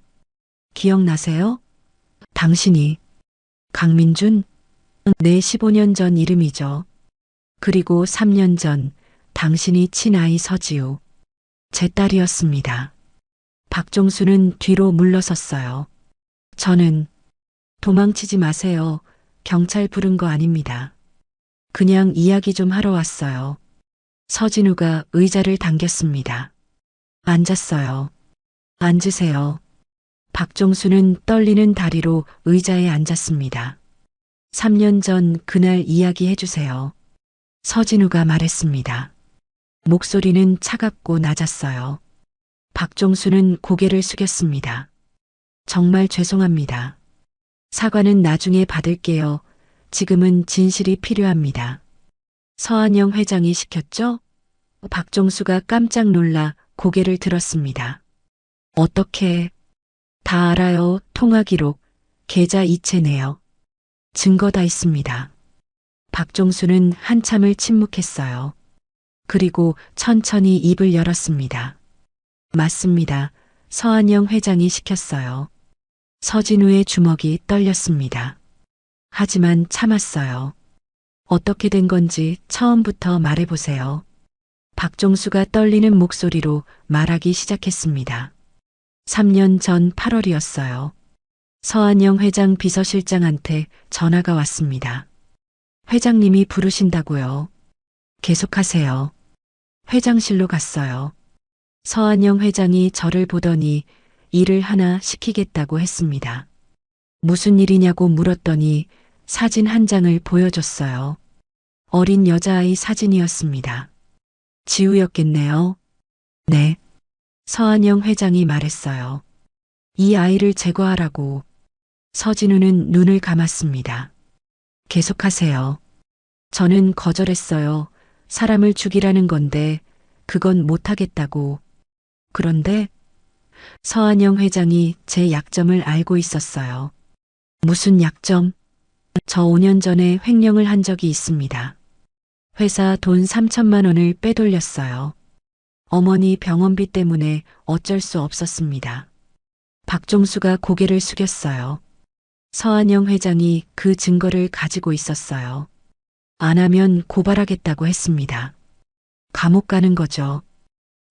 기억나세요? 당신이 강민준? 네, 15년 전 이름이죠. 그리고 3년 전 당신이 친아이 서지우. 제 딸이었습니다. 박종수는 뒤로 물러섰어요. 저는 도망치지 마세요. 경찰 부른 거 아닙니다. 그냥 이야기 좀 하러 왔어요. 서진우가 의자를 당겼습니다. 앉았어요. 앉으세요. 박종수는 떨리는 다리로 의자에 앉았습니다. 3년 전 그날 이야기해 주세요. 서진우가 말했습니다. 목소리는 차갑고 낮았어요. 박종수는 고개를 숙였습니다. 정말 죄송합니다. 사과는 나중에 받을게요. 지금은 진실이 필요합니다. 서한영 회장이 시켰죠? 박종수가 깜짝 놀라 고개를 들었습니다. 어떻게? 다 알아요. 통화 기록, 계좌 이체 내역. 증거 다 있습니다. 박종수는 한참을 침묵했어요. 그리고 천천히 입을 열었습니다. 맞습니다. 서한영 회장이 시켰어요. 서진우의 주먹이 떨렸습니다. 하지만 참았어요. 어떻게 된 건지 처음부터 말해보세요. 박종수가 떨리는 목소리로 말하기 시작했습니다. 3년 전 8월이었어요. 서한영 회장 비서실장한테 전화가 왔습니다. 회장님이 부르신다고요. 계속하세요. 회장실로 갔어요. 서한영 회장이 저를 보더니 일을 하나 시키겠다고 했습니다. 무슨 일이냐고 물었더니 사진 한 장을 보여줬어요. 어린 여자아이 사진이었습니다. 지우였겠네요. 네. 서한영 회장이 말했어요. 이 아이를 제거하라고. 서진우는 눈을 감았습니다. 계속하세요. 저는 거절했어요. 사람을 죽이라는 건데 그건 못하겠다고. 그런데 서한영 회장이 제 약점을 알고 있었어요. 무슨 약점? 저 5년 전에 횡령을 한 적이 있습니다. 회사 돈 3천만 원을 빼돌렸어요. 어머니 병원비 때문에 어쩔 수 없었습니다. 박종수가 고개를 숙였어요. 서한영 회장이 그 증거를 가지고 있었어요. 안 하면 고발하겠다고 했습니다. 감옥 가는 거죠.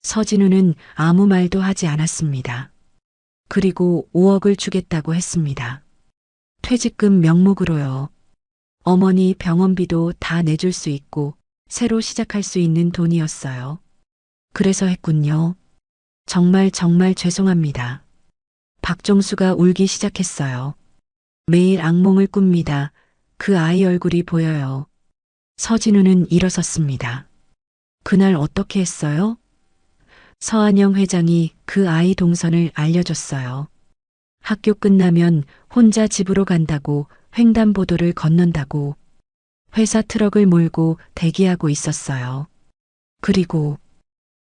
서진우는 아무 말도 하지 않았습니다. 그리고 5억을 주겠다고 했습니다. 퇴직금 명목으로요. 어머니 병원비도 다 내줄 수 있고 새로 시작할 수 있는 돈이었어요. 그래서 했군요. 정말 죄송합니다. 박종수가 울기 시작했어요. 매일 악몽을 꿉니다. 그 아이 얼굴이 보여요. 서진우는 일어섰습니다. 그날 어떻게 했어요? 서한영 회장이 그 아이 동선을 알려줬어요. 학교 끝나면 혼자 집으로 간다고 횡단보도를 건넌다고 회사 트럭을 몰고 대기하고 있었어요. 그리고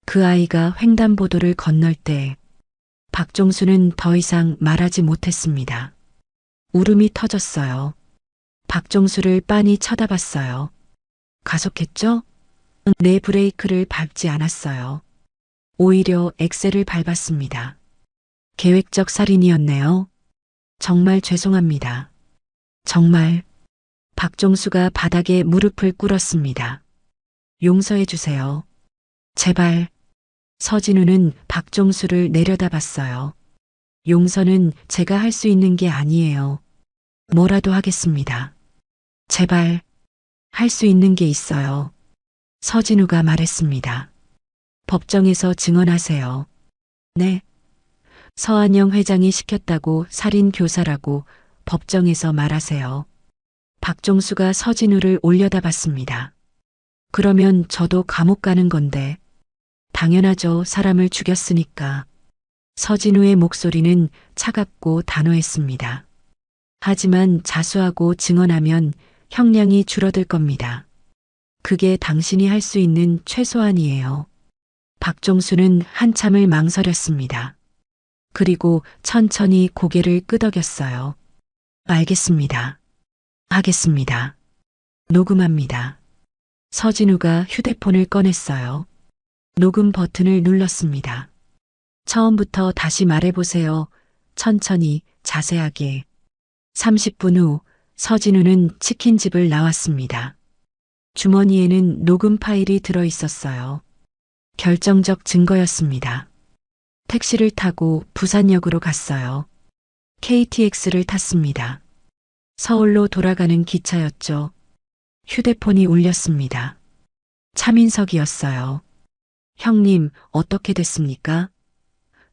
그 아이가 횡단보도를 건널 때 박종수는 더 이상 말하지 못했습니다. 울음이 터졌어요. 박종수를 빤히 쳐다봤어요. 가속했죠? 내 브레이크를 밟지 않았어요. 오히려 엑셀을 밟았습니다. 계획적 살인이었네요. 정말 죄송합니다. 정말. 박종수가 바닥에 무릎을 꿇었습니다. 용서해 주세요. 제발. 서진우는 박종수를 내려다봤어요. 용서는 제가 할 수 있는 게 아니에요. 뭐라도 하겠습니다. 제발. 할 수 있는 게 있어요. 서진우가 말했습니다. 법정에서 증언하세요. 네. 서한영 회장이 시켰다고 살인 교사라고 법정에서 말하세요. 박종수가 서진우를 올려다봤습니다. 그러면 저도 감옥 가는 건데. 당연하죠. 사람을 죽였으니까. 서진우의 목소리는 차갑고 단호했습니다. 하지만 자수하고 증언하면 형량이 줄어들 겁니다. 그게 당신이 할 수 있는 최소한이에요. 박종수는 한참을 망설였습니다. 그리고 천천히 고개를 끄덕였어요. 알겠습니다. 하겠습니다. 녹음합니다. 서진우가 휴대폰을 꺼냈어요. 녹음 버튼을 눌렀습니다. 처음부터 다시 말해보세요. 천천히, 자세하게. 30분 후 서진우는 치킨집을 나왔습니다. 주머니에는 녹음 파일이 들어 있었어요. 결정적 증거였습니다. 택시를 타고 부산역으로 갔어요. KTX를 탔습니다. 서울로 돌아가는 기차였죠. 휴대폰이 울렸습니다. 차민석이었어요. 형님, 어떻게 됐습니까?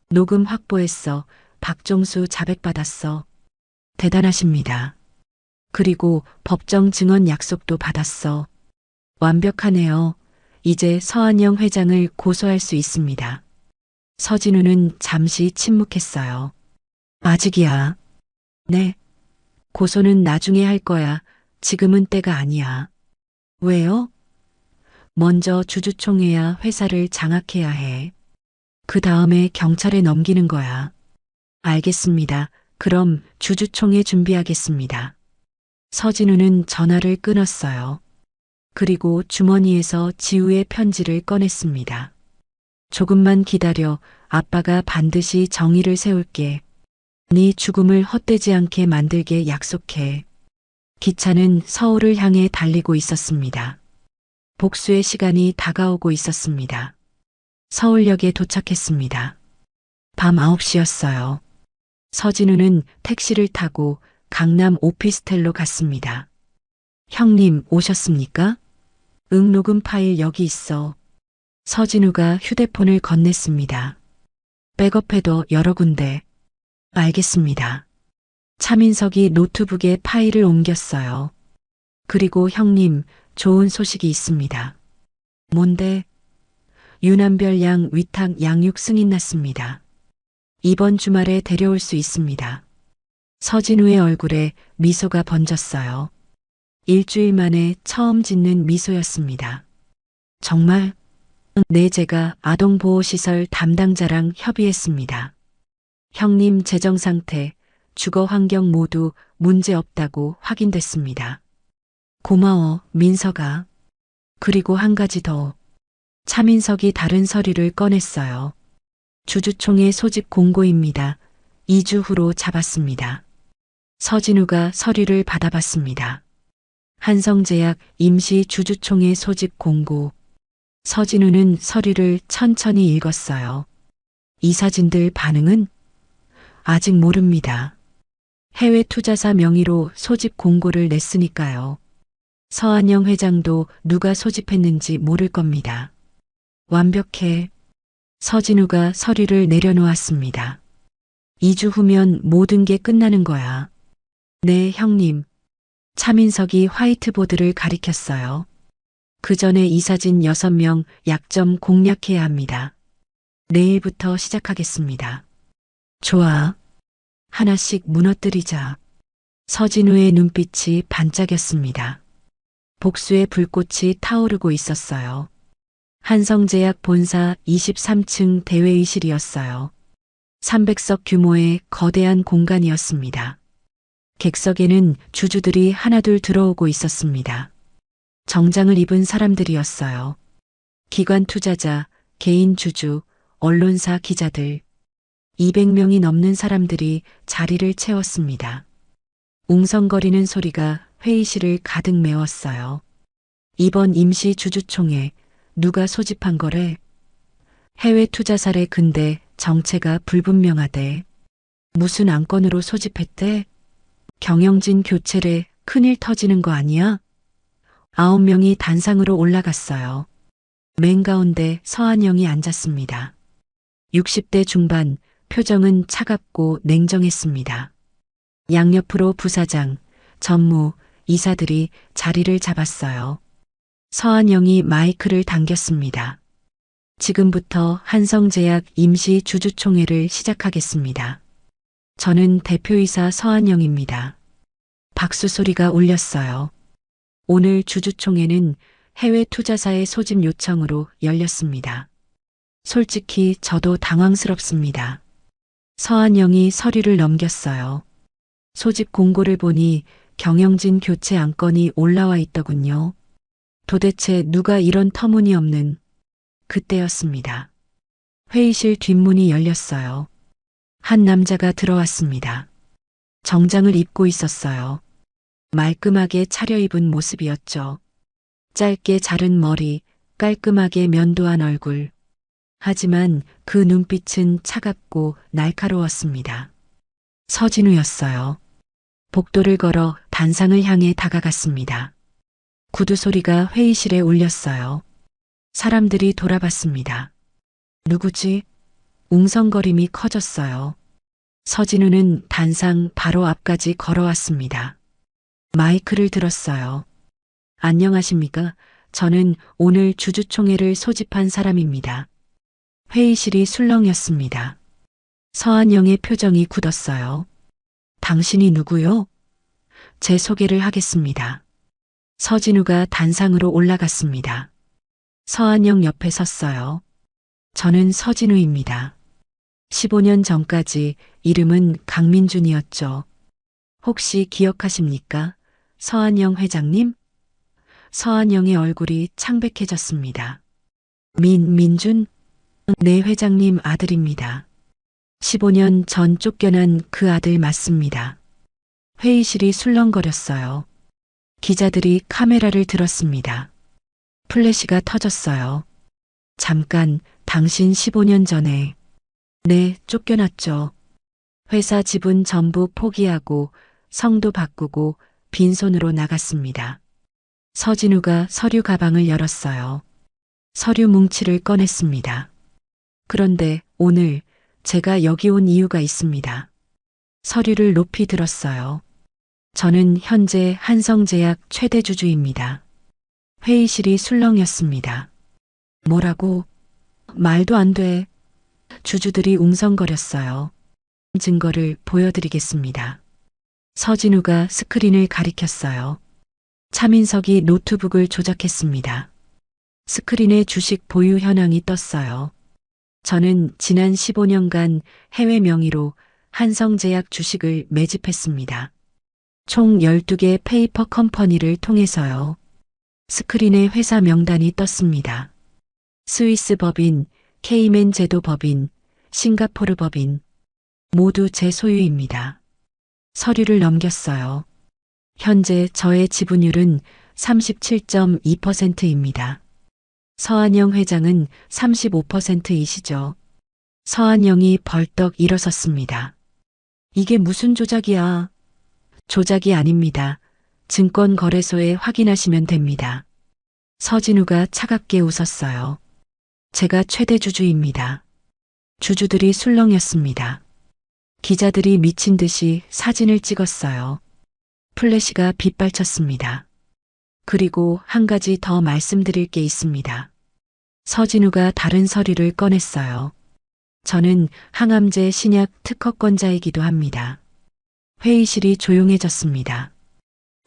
녹음 확보했어. 박종수 자백받았어. 대단하십니다. 그리고 법정 증언 약속도 받았어. 완벽하네요. 이제 서한영 회장을 고소할 수 있습니다. 서진우는 잠시 침묵했어요. 아직이야. 네. 고소는 나중에 할 거야. 지금은 때가 아니야. 왜요? 먼저 주주총회야 회사를 장악해야 해. 그 다음에 경찰에 넘기는 거야. 알겠습니다. 그럼 주주총회 준비하겠습니다. 서진우는 전화를 끊었어요. 그리고 주머니에서 지우의 편지를 꺼냈습니다. 조금만 기다려. 아빠가 반드시 정의를 세울게. 네 죽음을 헛되지 않게 만들게 약속해. 기차는 서울을 향해 달리고 있었습니다. 복수의 시간이 다가오고 있었습니다. 서울역에 도착했습니다. 밤 9시였어요. 서진우는 택시를 타고 강남 오피스텔로 갔습니다. 형님 오셨습니까? 응, 녹음 파일 여기 있어. 서진우가 휴대폰을 건넸습니다. 백업해도 여러 군데. 알겠습니다. 차민석이 노트북에 파일을 옮겼어요. 그리고 형님, 좋은 소식이 있습니다. 뭔데? 유남별 양 위탁 양육 승인 났습니다. 이번 주말에 데려올 수 있습니다. 서진우의 얼굴에 미소가 번졌어요. 일주일 만에 처음 짓는 미소였습니다. 정말? 네, 제가 아동보호시설 담당자랑 협의했습니다. 형님 재정 상태, 주거 환경 모두 문제 없다고 확인됐습니다. 고마워, 민서가. 그리고 한 가지 더. 차민석이 다른 서류를 꺼냈어요. 주주총회 소집 공고입니다. 2주 후로 잡았습니다. 서진우가 서류를 받아봤습니다. 한성제약 임시 주주총회 소집 공고. 서진우는 서류를 천천히 읽었어요. 이사진들 반응은? 아직 모릅니다. 해외 투자사 명의로 소집 공고를 냈으니까요. 서한영 회장도 누가 소집했는지 모를 겁니다. 완벽해. 서진우가 서류를 내려놓았습니다. 2주 후면 모든 게 끝나는 거야. 네, 형님. 차민석이 화이트보드를 가리켰어요. 그 전에 이사진 6명 약점 공략해야 합니다. 내일부터 시작하겠습니다. 좋아. 하나씩 무너뜨리자. 서진우의 눈빛이 반짝였습니다. 복수의 불꽃이 타오르고 있었어요. 한성제약 본사 23층 대회의실이었어요. 300석 규모의 거대한 공간이었습니다. 객석에는 주주들이 하나둘 들어오고 있었습니다. 정장을 입은 사람들이었어요. 기관 투자자, 개인 주주, 언론사 기자들. 200명이 넘는 사람들이 자리를 채웠습니다. 웅성거리는 소리가 회의실을 가득 메웠어요. 이번 임시 주주총회 누가 소집한 거래? 해외 투자사래. 근데 정체가 불분명하대. 무슨 안건으로 소집했대? 경영진 교체래. 큰일 터지는 거 아니야? 9명이 단상으로 올라갔어요. 맨 가운데 서한영이 앉았습니다. 60대 중반, 표정은 차갑고 냉정했습니다. 양옆으로 부사장, 전무, 이사들이 자리를 잡았어요. 서한영이 마이크를 당겼습니다. 지금부터 한성제약 임시 주주총회를 시작하겠습니다. 저는 대표이사 서한영입니다. 박수 소리가 울렸어요. 오늘 주주총회는 해외 투자사의 소집 요청으로 열렸습니다. 솔직히 저도 당황스럽습니다. 서한영이 서류를 넘겼어요. 소집 공고를 보니 경영진 교체 안건이 올라와 있더군요. 도대체 누가 이런 터무니없는. 그때였습니다. 회의실 뒷문이 열렸어요. 한 남자가 들어왔습니다. 정장을 입고 있었어요. 말끔하게 차려입은 모습이었죠. 짧게 자른 머리, 깔끔하게 면도한 얼굴. 하지만 그 눈빛은 차갑고 날카로웠습니다. 서진우였어요. 복도를 걸어 단상을 향해 다가갔습니다. 구두 소리가 회의실에 울렸어요. 사람들이 돌아봤습니다. 누구지? 웅성거림이 커졌어요. 서진우는 단상 바로 앞까지 걸어왔습니다. 마이크를 들었어요. 안녕하십니까? 저는 오늘 주주총회를 소집한 사람입니다. 회의실이 술렁였습니다. 서한영의 표정이 굳었어요. 당신이 누구요? 제 소개를 하겠습니다. 서진우가 단상으로 올라갔습니다. 서한영 옆에 섰어요. 저는 서진우입니다. 15년 전까지 이름은 강민준이었죠. 혹시 기억하십니까? 서한영 회장님? 서한영의 얼굴이 창백해졌습니다. 민준? 네, 회장님 아들입니다. 15년 전 쫓겨난 그 아들 맞습니다. 회의실이 술렁거렸어요. 기자들이 카메라를 들었습니다. 플래시가 터졌어요. 잠깐, 당신 15년 전에. 네, 쫓겨났죠. 회사 지분 전부 포기하고 성도 바꾸고 빈손으로 나갔습니다. 서진우가 서류 가방을 열었어요. 서류 뭉치를 꺼냈습니다. 그런데 오늘 제가 여기 온 이유가 있습니다. 서류를 높이 들었어요. 저는 현재 한성제약 최대 주주입니다. 회의실이 술렁였습니다. 뭐라고? 말도 안 돼. 주주들이 웅성거렸어요. 증거를 보여드리겠습니다. 서진우가 스크린을 가리켰어요. 차민석이 노트북을 조작했습니다. 스크린에 주식 보유 현황이 떴어요. 저는 지난 15년간 해외 명의로 한성제약 주식을 매집했습니다. 총 12개 페이퍼 컴퍼니를 통해서요. 스크린에 회사 명단이 떴습니다. 스위스 법인, 케이맨 제도 법인, 싱가포르 법인, 모두 제 소유입니다. 서류를 넘겼어요. 현재 저의 지분율은 37.2%입니다. 서한영 회장은 35%이시죠. 서한영이 벌떡 일어섰습니다. 이게 무슨 조작이야? 조작이 아닙니다. 증권거래소에 확인하시면 됩니다. 서진우가 차갑게 웃었어요. 제가 최대 주주입니다. 주주들이 술렁였습니다. 기자들이 미친 듯이 사진을 찍었어요. 플래시가 빗발쳤습니다. 그리고 한 가지 더 말씀드릴 게 있습니다. 서진우가 다른 서류를 꺼냈어요. 저는 항암제 신약 특허권자이기도 합니다. 회의실이 조용해졌습니다.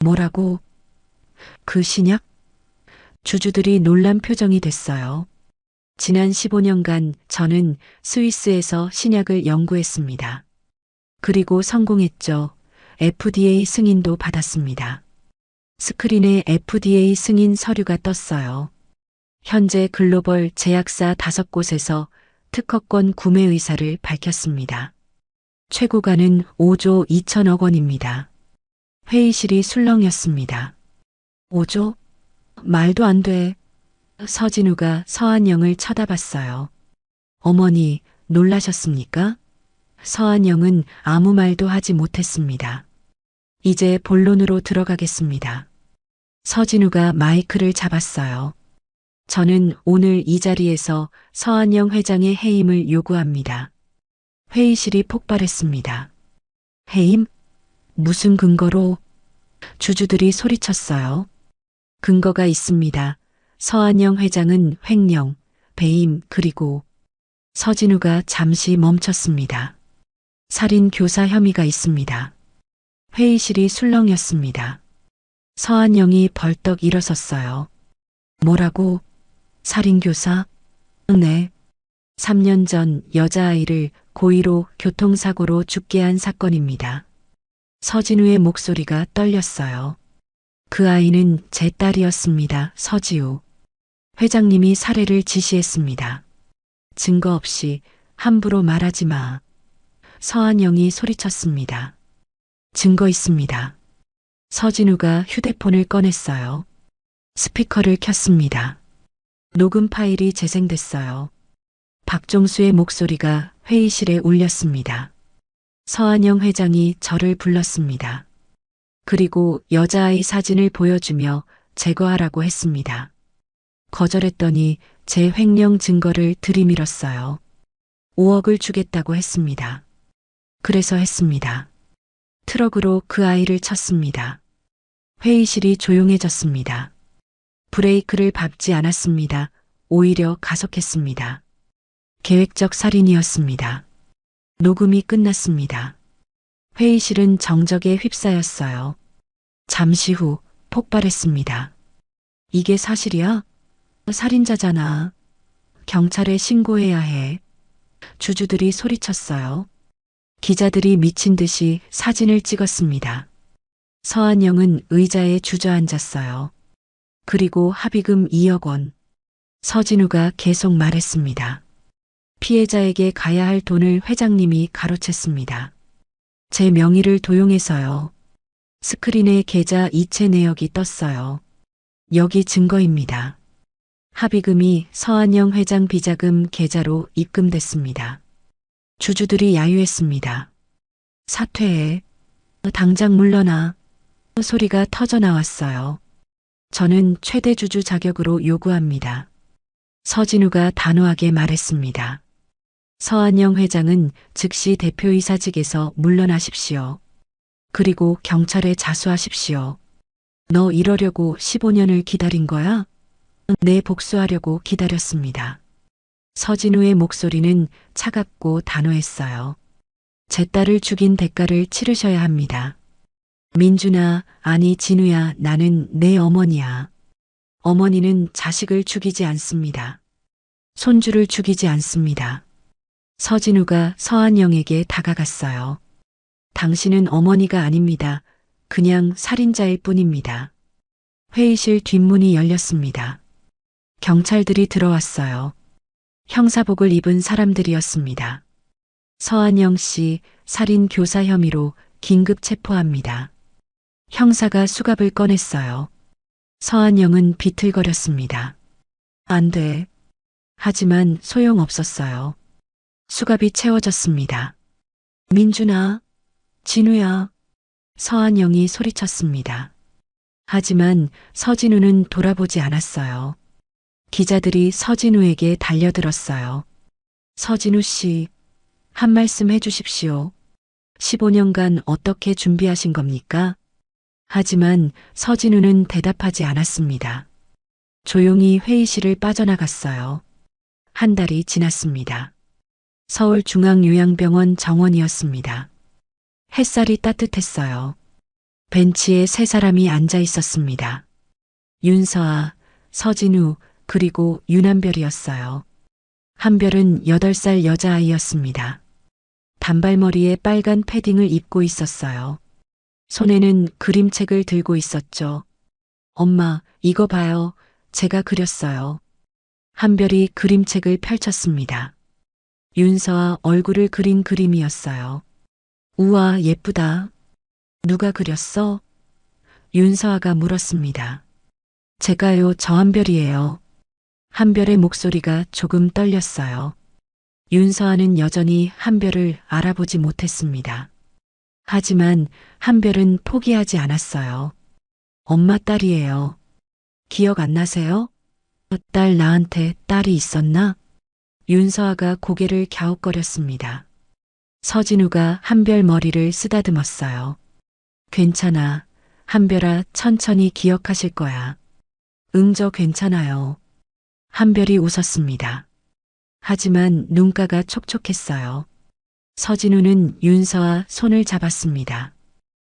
뭐라고? 그 신약? 주주들이 놀란 표정이 됐어요. 지난 15년간 저는 스위스에서 신약을 연구했습니다. 그리고 성공했죠. FDA 승인도 받았습니다. 스크린에 FDA 승인 서류가 떴어요. 현재 글로벌 제약사 5곳에서 특허권 구매 의사를 밝혔습니다. 최고가는 5조 2천억 원입니다. 회의실이 술렁였습니다. 5조? 말도 안 돼. 서진우가 서한영을 쳐다봤어요. 어머니, 놀라셨습니까? 서한영은 아무 말도 하지 못했습니다. 이제 본론으로 들어가겠습니다. 서진우가 마이크를 잡았어요. 저는 오늘 이 자리에서 서한영 회장의 해임을 요구합니다. 회의실이 폭발했습니다. 해임? 무슨 근거로? 주주들이 소리쳤어요. 근거가 있습니다. 서한영 회장은 횡령, 배임, 그리고 서진우가 잠시 멈췄습니다. 살인 교사 혐의가 있습니다. 회의실이 술렁였습니다. 서한영이 벌떡 일어섰어요. 뭐라고? 살인교사? 네. 3년 전 여자아이를 고의로 교통사고로 죽게 한 사건입니다. 서진우의 목소리가 떨렸어요. 그 아이는 제 딸이었습니다. 서지우. 회장님이 살해를 지시했습니다. 증거 없이 함부로 말하지 마. 서한영이 소리쳤습니다. 증거 있습니다. 서진우가 휴대폰을 꺼냈어요. 스피커를 켰습니다. 녹음 파일이 재생됐어요. 박종수의 목소리가 회의실에 울렸습니다. 서한영 회장이 저를 불렀습니다. 그리고 여자아이 사진을 보여주며 제거하라고 했습니다. 거절했더니 제 횡령 증거를 들이밀었어요. 5억을 주겠다고 했습니다. 그래서 했습니다. 트럭으로 그 아이를 쳤습니다. 회의실이 조용해졌습니다. 브레이크를 밟지 않았습니다. 오히려 가속했습니다. 계획적 살인이었습니다. 녹음이 끝났습니다. 회의실은 정적에 휩싸였어요. 잠시 후 폭발했습니다. 이게 사실이야? 살인자잖아. 경찰에 신고해야 해. 주주들이 소리쳤어요. 기자들이 미친 듯이 사진을 찍었습니다. 서한영은 의자에 주저앉았어요. 그리고 합의금 2억 원. 서진우가 계속 말했습니다. 피해자에게 가야 할 돈을 회장님이 가로챘습니다. 제 명의를 도용해서요. 스크린에 계좌 이체 내역이 떴어요. 여기 증거입니다. 합의금이 서한영 회장 비자금 계좌로 입금됐습니다. 주주들이 야유했습니다. 사퇴해. 당장 물러나. 소리가 터져 나왔어요. 저는 최대 주주 자격으로 요구합니다. 서진우가 단호하게 말했습니다. 서한영 회장은 즉시 대표이사직에서 물러나십시오. 그리고 경찰에 자수하십시오. 너 이러려고 15년을 기다린 거야? 네, 복수하려고 기다렸습니다. 서진우의 목소리는 차갑고 단호했어요. 제 딸을 죽인 대가를 치르셔야 합니다. 민준아, 아니 진우야, 나는 내 어머니야. 어머니는 자식을 죽이지 않습니다. 손주를 죽이지 않습니다. 서진우가 서한영에게 다가갔어요. 당신은 어머니가 아닙니다. 그냥 살인자일 뿐입니다. 회의실 뒷문이 열렸습니다. 경찰들이 들어왔어요. 형사복을 입은 사람들이었습니다. 서한영 씨 살인 교사 혐의로 긴급 체포합니다. 형사가 수갑을 꺼냈어요. 서한영은 비틀거렸습니다. 안 돼. 하지만 소용없었어요. 수갑이 채워졌습니다. 민준아, 진우야. 서한영이 소리쳤습니다. 하지만 서진우는 돌아보지 않았어요. 기자들이 서진우에게 달려들었어요. 서진우 씨, 한 말씀 해주십시오. 15년간 어떻게 준비하신 겁니까? 하지만 서진우는 대답하지 않았습니다. 조용히 회의실을 빠져나갔어요. 한 달이 지났습니다. 서울중앙요양병원 정원이었습니다. 햇살이 따뜻했어요. 벤치에 세 사람이 앉아 있었습니다. 윤서아, 서진우, 그리고 윤한별이었어요. 한별은 8살 여자아이였습니다. 단발머리에 빨간 패딩을 입고 있었어요. 손에는 그림책을 들고 있었죠. 엄마, 이거 봐요. 제가 그렸어요. 한별이 그림책을 펼쳤습니다. 윤서아 얼굴을 그린 그림이었어요. 우와, 예쁘다. 누가 그렸어? 윤서아가 물었습니다. 제가요, 저 한별이에요. 한별의 목소리가 조금 떨렸어요. 윤서아는 여전히 한별을 알아보지 못했습니다. 하지만 한별은 포기하지 않았어요. 엄마 딸이에요. 기억 안 나세요? 딸 나한테 딸이 있었나? 윤서아가 고개를 갸웃거렸습니다. 서진우가 한별 머리를 쓰다듬었어요. 괜찮아. 한별아, 천천히 기억하실 거야. 응, 저 괜찮아요. 한별이 웃었습니다. 하지만 눈가가 촉촉했어요. 서진우는 윤서아 손을 잡았습니다.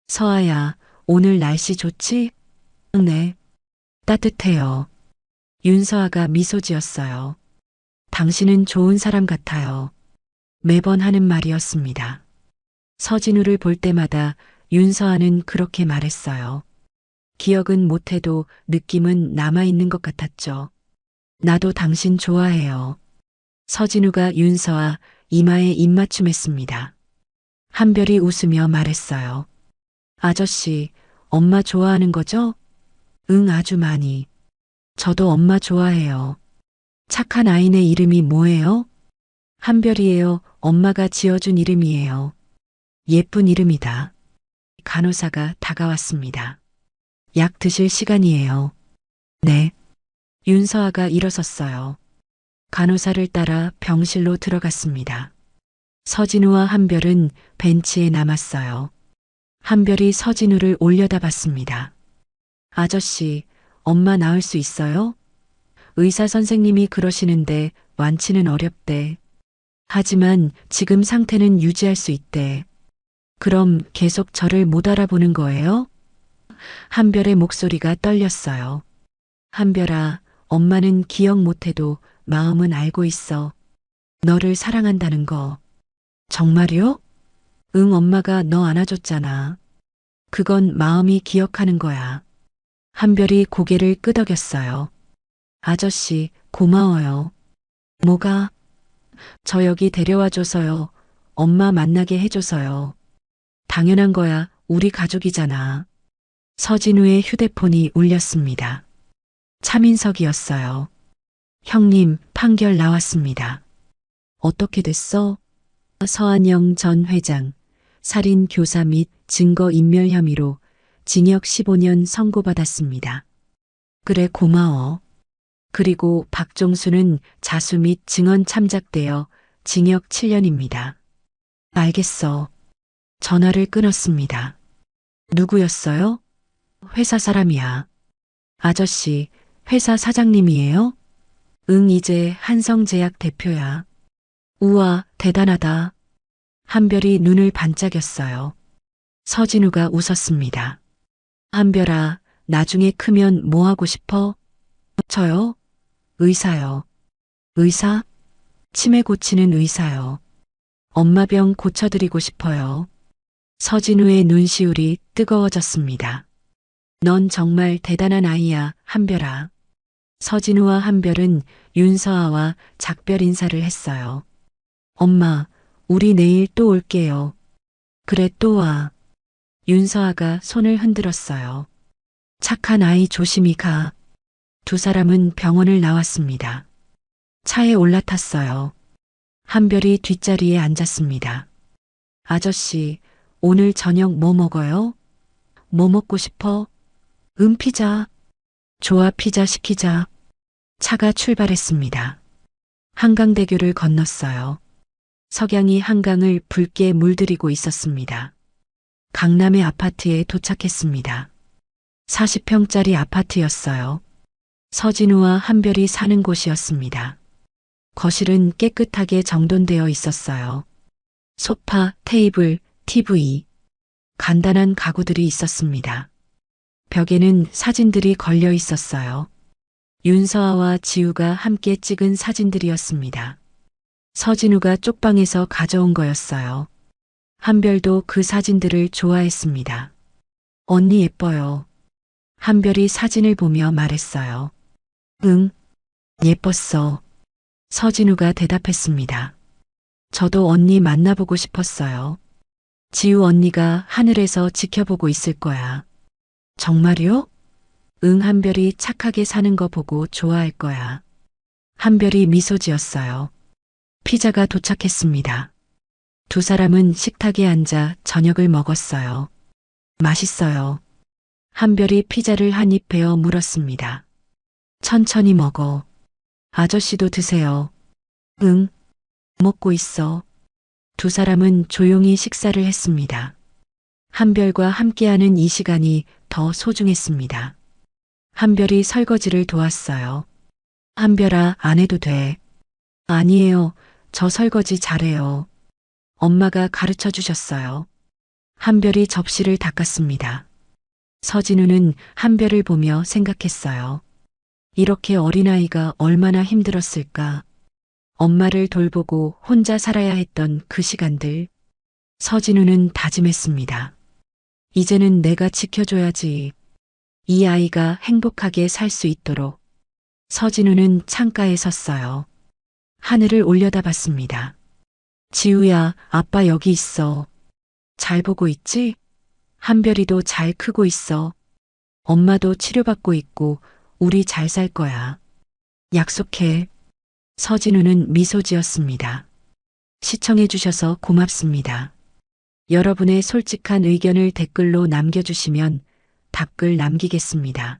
서아야, 오늘 날씨 좋지? 네. 따뜻해요. 윤서아가 미소 지었어요. 당신은 좋은 사람 같아요. 매번 하는 말이었습니다. 서진우를 볼 때마다 윤서아는 그렇게 말했어요. 기억은 못해도 느낌은 남아있는 것 같았죠. 나도 당신 좋아해요. 서진우가 윤서아 이마에 입맞춤했습니다. 한별이 웃으며 말했어요. 아저씨, 엄마 좋아하는 거죠? 응, 아주 많이. 저도 엄마 좋아해요. 착한 아이네 이름이 뭐예요? 한별이에요. 엄마가 지어준 이름이에요. 예쁜 이름이다. 간호사가 다가왔습니다. 약 드실 시간이에요. 네. 윤서아가 일어섰어요. 간호사를 따라 병실로 들어갔습니다. 서진우와 한별은 벤치에 남았어요. 한별이 서진우를 올려다봤습니다. 아저씨, 엄마 나을 수 있어요? 의사 선생님이 그러시는데 완치는 어렵대. 하지만 지금 상태는 유지할 수 있대. 그럼 계속 저를 못 알아보는 거예요? 한별의 목소리가 떨렸어요. 한별아, 엄마는 기억 못해도 마음은 알고 있어. 너를 사랑한다는 거. 정말요? 응, 엄마가 너 안아줬잖아. 그건 마음이 기억하는 거야. 한별이 고개를 끄덕였어요. 아저씨, 고마워요. 뭐가? 저 여기 데려와줘서요. 엄마 만나게 해줘서요. 당연한 거야. 우리 가족이잖아. 서진우의 휴대폰이 울렸습니다. 차민석이었어요. 형님, 판결 나왔습니다. 어떻게 됐어? 서한영 전 회장, 살인 교사 및 증거 인멸 혐의로 징역 15년 선고받았습니다. 그래, 고마워. 그리고 박종수는 자수 및 증언 참작되어 징역 7년입니다. 알겠어. 전화를 끊었습니다. 누구였어요? 회사 사람이야. 아저씨, 회사 사장님이에요? 응, 이제 한성제약 대표야. 우와, 대단하다. 한별이 눈을 반짝였어요. 서진우가 웃었습니다. 한별아, 나중에 크면 뭐 하고 싶어? 저요? 의사요. 의사? 치매 고치는 의사요. 엄마 병 고쳐드리고 싶어요. 서진우의 눈시울이 뜨거워졌습니다. 넌 정말 대단한 아이야, 한별아. 서진우와 한별은 윤서아와 작별 인사를 했어요. 엄마, 우리 내일 또 올게요. 그래, 또 와. 윤서아가 손을 흔들었어요. 착한 아이 조심히 가. 두 사람은 병원을 나왔습니다. 차에 올라탔어요. 한별이 뒷자리에 앉았습니다. 아저씨, 오늘 저녁 뭐 먹어요? 뭐 먹고 싶어? 피자. 좋아, 피자 시키자. 차가 출발했습니다. 한강대교를 건넜어요. 석양이 한강을 붉게 물들이고 있었습니다. 강남의 아파트에 도착했습니다. 40평짜리 아파트였어요. 서진우와 한별이 사는 곳이었습니다. 거실은 깨끗하게 정돈되어 있었어요. 소파, 테이블, TV. 간단한 가구들이 있었습니다. 벽에는 사진들이 걸려 있었어요. 윤서아와 지우가 함께 찍은 사진들이었습니다. 서진우가 쪽방에서 가져온 거였어요. 한별도 그 사진들을 좋아했습니다. 언니 예뻐요. 한별이 사진을 보며 말했어요. 응, 예뻤어. 서진우가 대답했습니다. 저도 언니 만나보고 싶었어요. 지우 언니가 하늘에서 지켜보고 있을 거야. 정말요? 응, 한별이 착하게 사는 거 보고 좋아할 거야. 한별이 미소 지었어요. 피자가 도착했습니다. 두 사람은 식탁에 앉아 저녁을 먹었어요. 맛있어요. 한별이 피자를 한 입 베어 물었습니다. 천천히 먹어. 아저씨도 드세요. 응, 먹고 있어. 두 사람은 조용히 식사를 했습니다. 한별과 함께하는 이 시간이 더 소중했습니다. 한별이 설거지를 도왔어요. 한별아, 안 해도 돼. 아니에요. 저 설거지 잘해요. 엄마가 가르쳐 주셨어요. 한별이 접시를 닦았습니다. 서진우는 한별을 보며 생각했어요. 이렇게 어린아이가 얼마나 힘들었을까. 엄마를 돌보고 혼자 살아야 했던 그 시간들. 서진우는 다짐했습니다. 이제는 내가 지켜줘야지. 이 아이가 행복하게 살 수 있도록. 서진우는 창가에 섰어요. 하늘을 올려다봤습니다. 지우야, 아빠 여기 있어. 잘 보고 있지? 한별이도 잘 크고 있어. 엄마도 치료받고 있고 우리 잘 살 거야. 약속해. 서진우는 미소 지었습니다. 시청해 주셔서 고맙습니다. 여러분의 솔직한 의견을 댓글로 남겨주시면 답글 남기겠습니다.